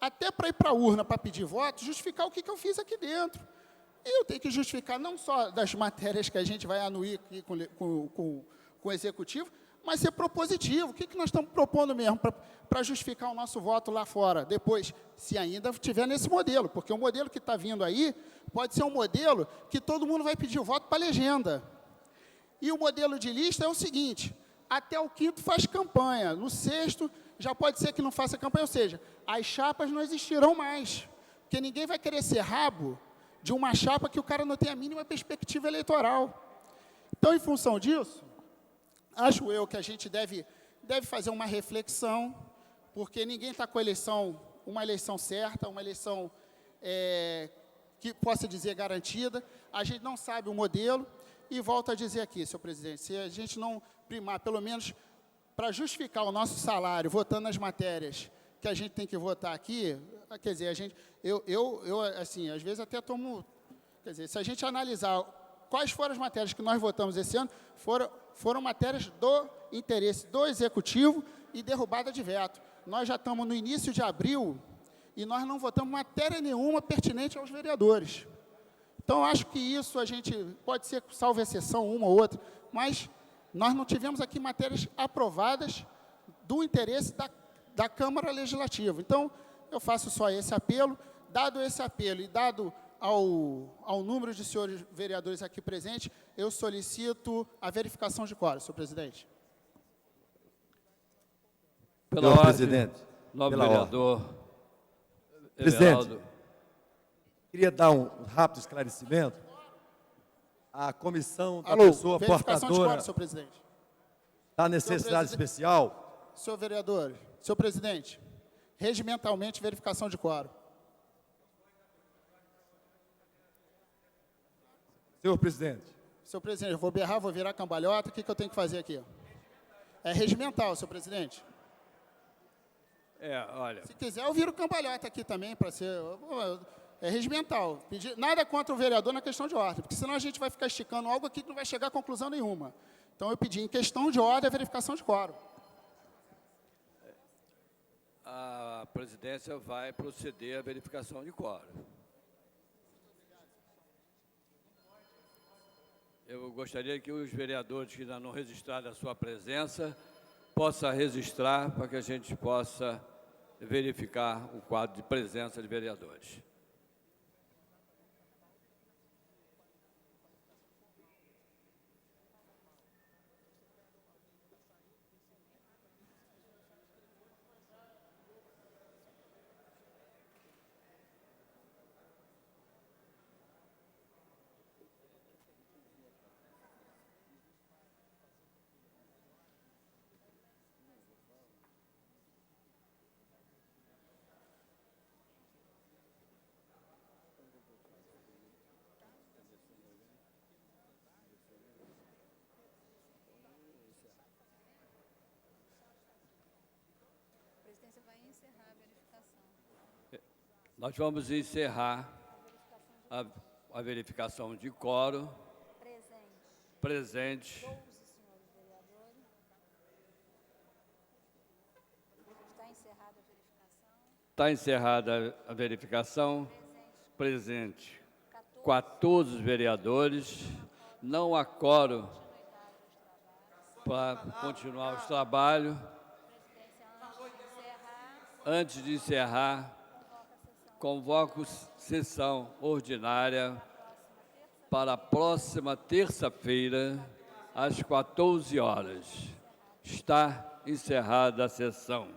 até para ir para a urna para pedir voto, justificar o que eu fiz aqui dentro. E eu tenho que justificar não só das matérias que a gente vai anuir aqui com o Executivo, mas ser propositivo. O que nós estamos propondo mesmo para justificar o nosso voto lá fora, depois, se ainda estiver nesse modelo, porque o modelo que está vindo aí pode ser um modelo que todo mundo vai pedir o voto para a legenda. E o modelo de lista é o seguinte, até o quinto faz campanha, no sexto já pode ser que não faça campanha, ou seja, as chapas não existirão mais, porque ninguém vai querer ser rabo de uma chapa que o cara não tem a mínima perspectiva eleitoral. Então, em função disso, acho eu que a gente deve fazer uma reflexão, porque ninguém está com uma eleição certa, uma eleição que possa dizer garantida. A gente não sabe o modelo, e volto a dizer aqui, senhor presidente, se a gente não primar, pelo menos para justificar o nosso salário, votando nas matérias que a gente tem que votar aqui, quer dizer, assim, às vezes até tomo, quer dizer, se a gente analisar quais foram as matérias que nós votamos esse ano, foram matérias do interesse do Executivo e derrubada de veto. Nós já estamos no início de abril e nós não votamos matéria nenhuma pertinente aos vereadores. Então, acho que isso a gente pode ser, salvo exceção, uma ou outra, mas nós não tivemos aqui matérias aprovadas do interesse da Câmara Legislativa. Então, eu faço só esse apelo. Dado esse apelo e dado ao número de senhores vereadores aqui presentes, eu solicito a verificação de quórum, senhor presidente. Pela ordem, presidente. nobre vereador Presidente, Everaldo. queria dar um rápido esclarecimento. A comissão da Alô, pessoa verificação de quórum, portadora senhor presidente. da necessidade especial. Senhor vereador, senhor presidente, regimentalmente, verificação de quórum. Senhor presidente. Senhor presidente, eu vou berrar, vou virar cambalhota, o que eu tenho que fazer aqui? É regimental, senhor presidente. Olha. Se quiser, eu viro cambalhota aqui também, para ser... É regimental. Nada contra o vereador na questão de ordem, porque senão a gente vai ficar esticando algo aqui que não vai chegar a conclusão nenhuma. Então, eu pedi, em questão de ordem, a verificação de quórum. A presidência vai proceder à verificação de quórum. Eu gostaria que os vereadores que ainda não registraram a sua presença possam registrar para que a gente possa verificar o quadro de presença de vereadores. encerrar a verificação. Nós vamos encerrar a verificação de quórum. Presente. 12 senhores vereadores. Está encerrada a verificação. Está encerrada a verificação. Presente. 14 vereadores. Não há quórum para continuar os trabalhos. Antes de encerrar, convoco sessão ordinária para a próxima terça-feira, às 14 horas. Está encerrada a sessão.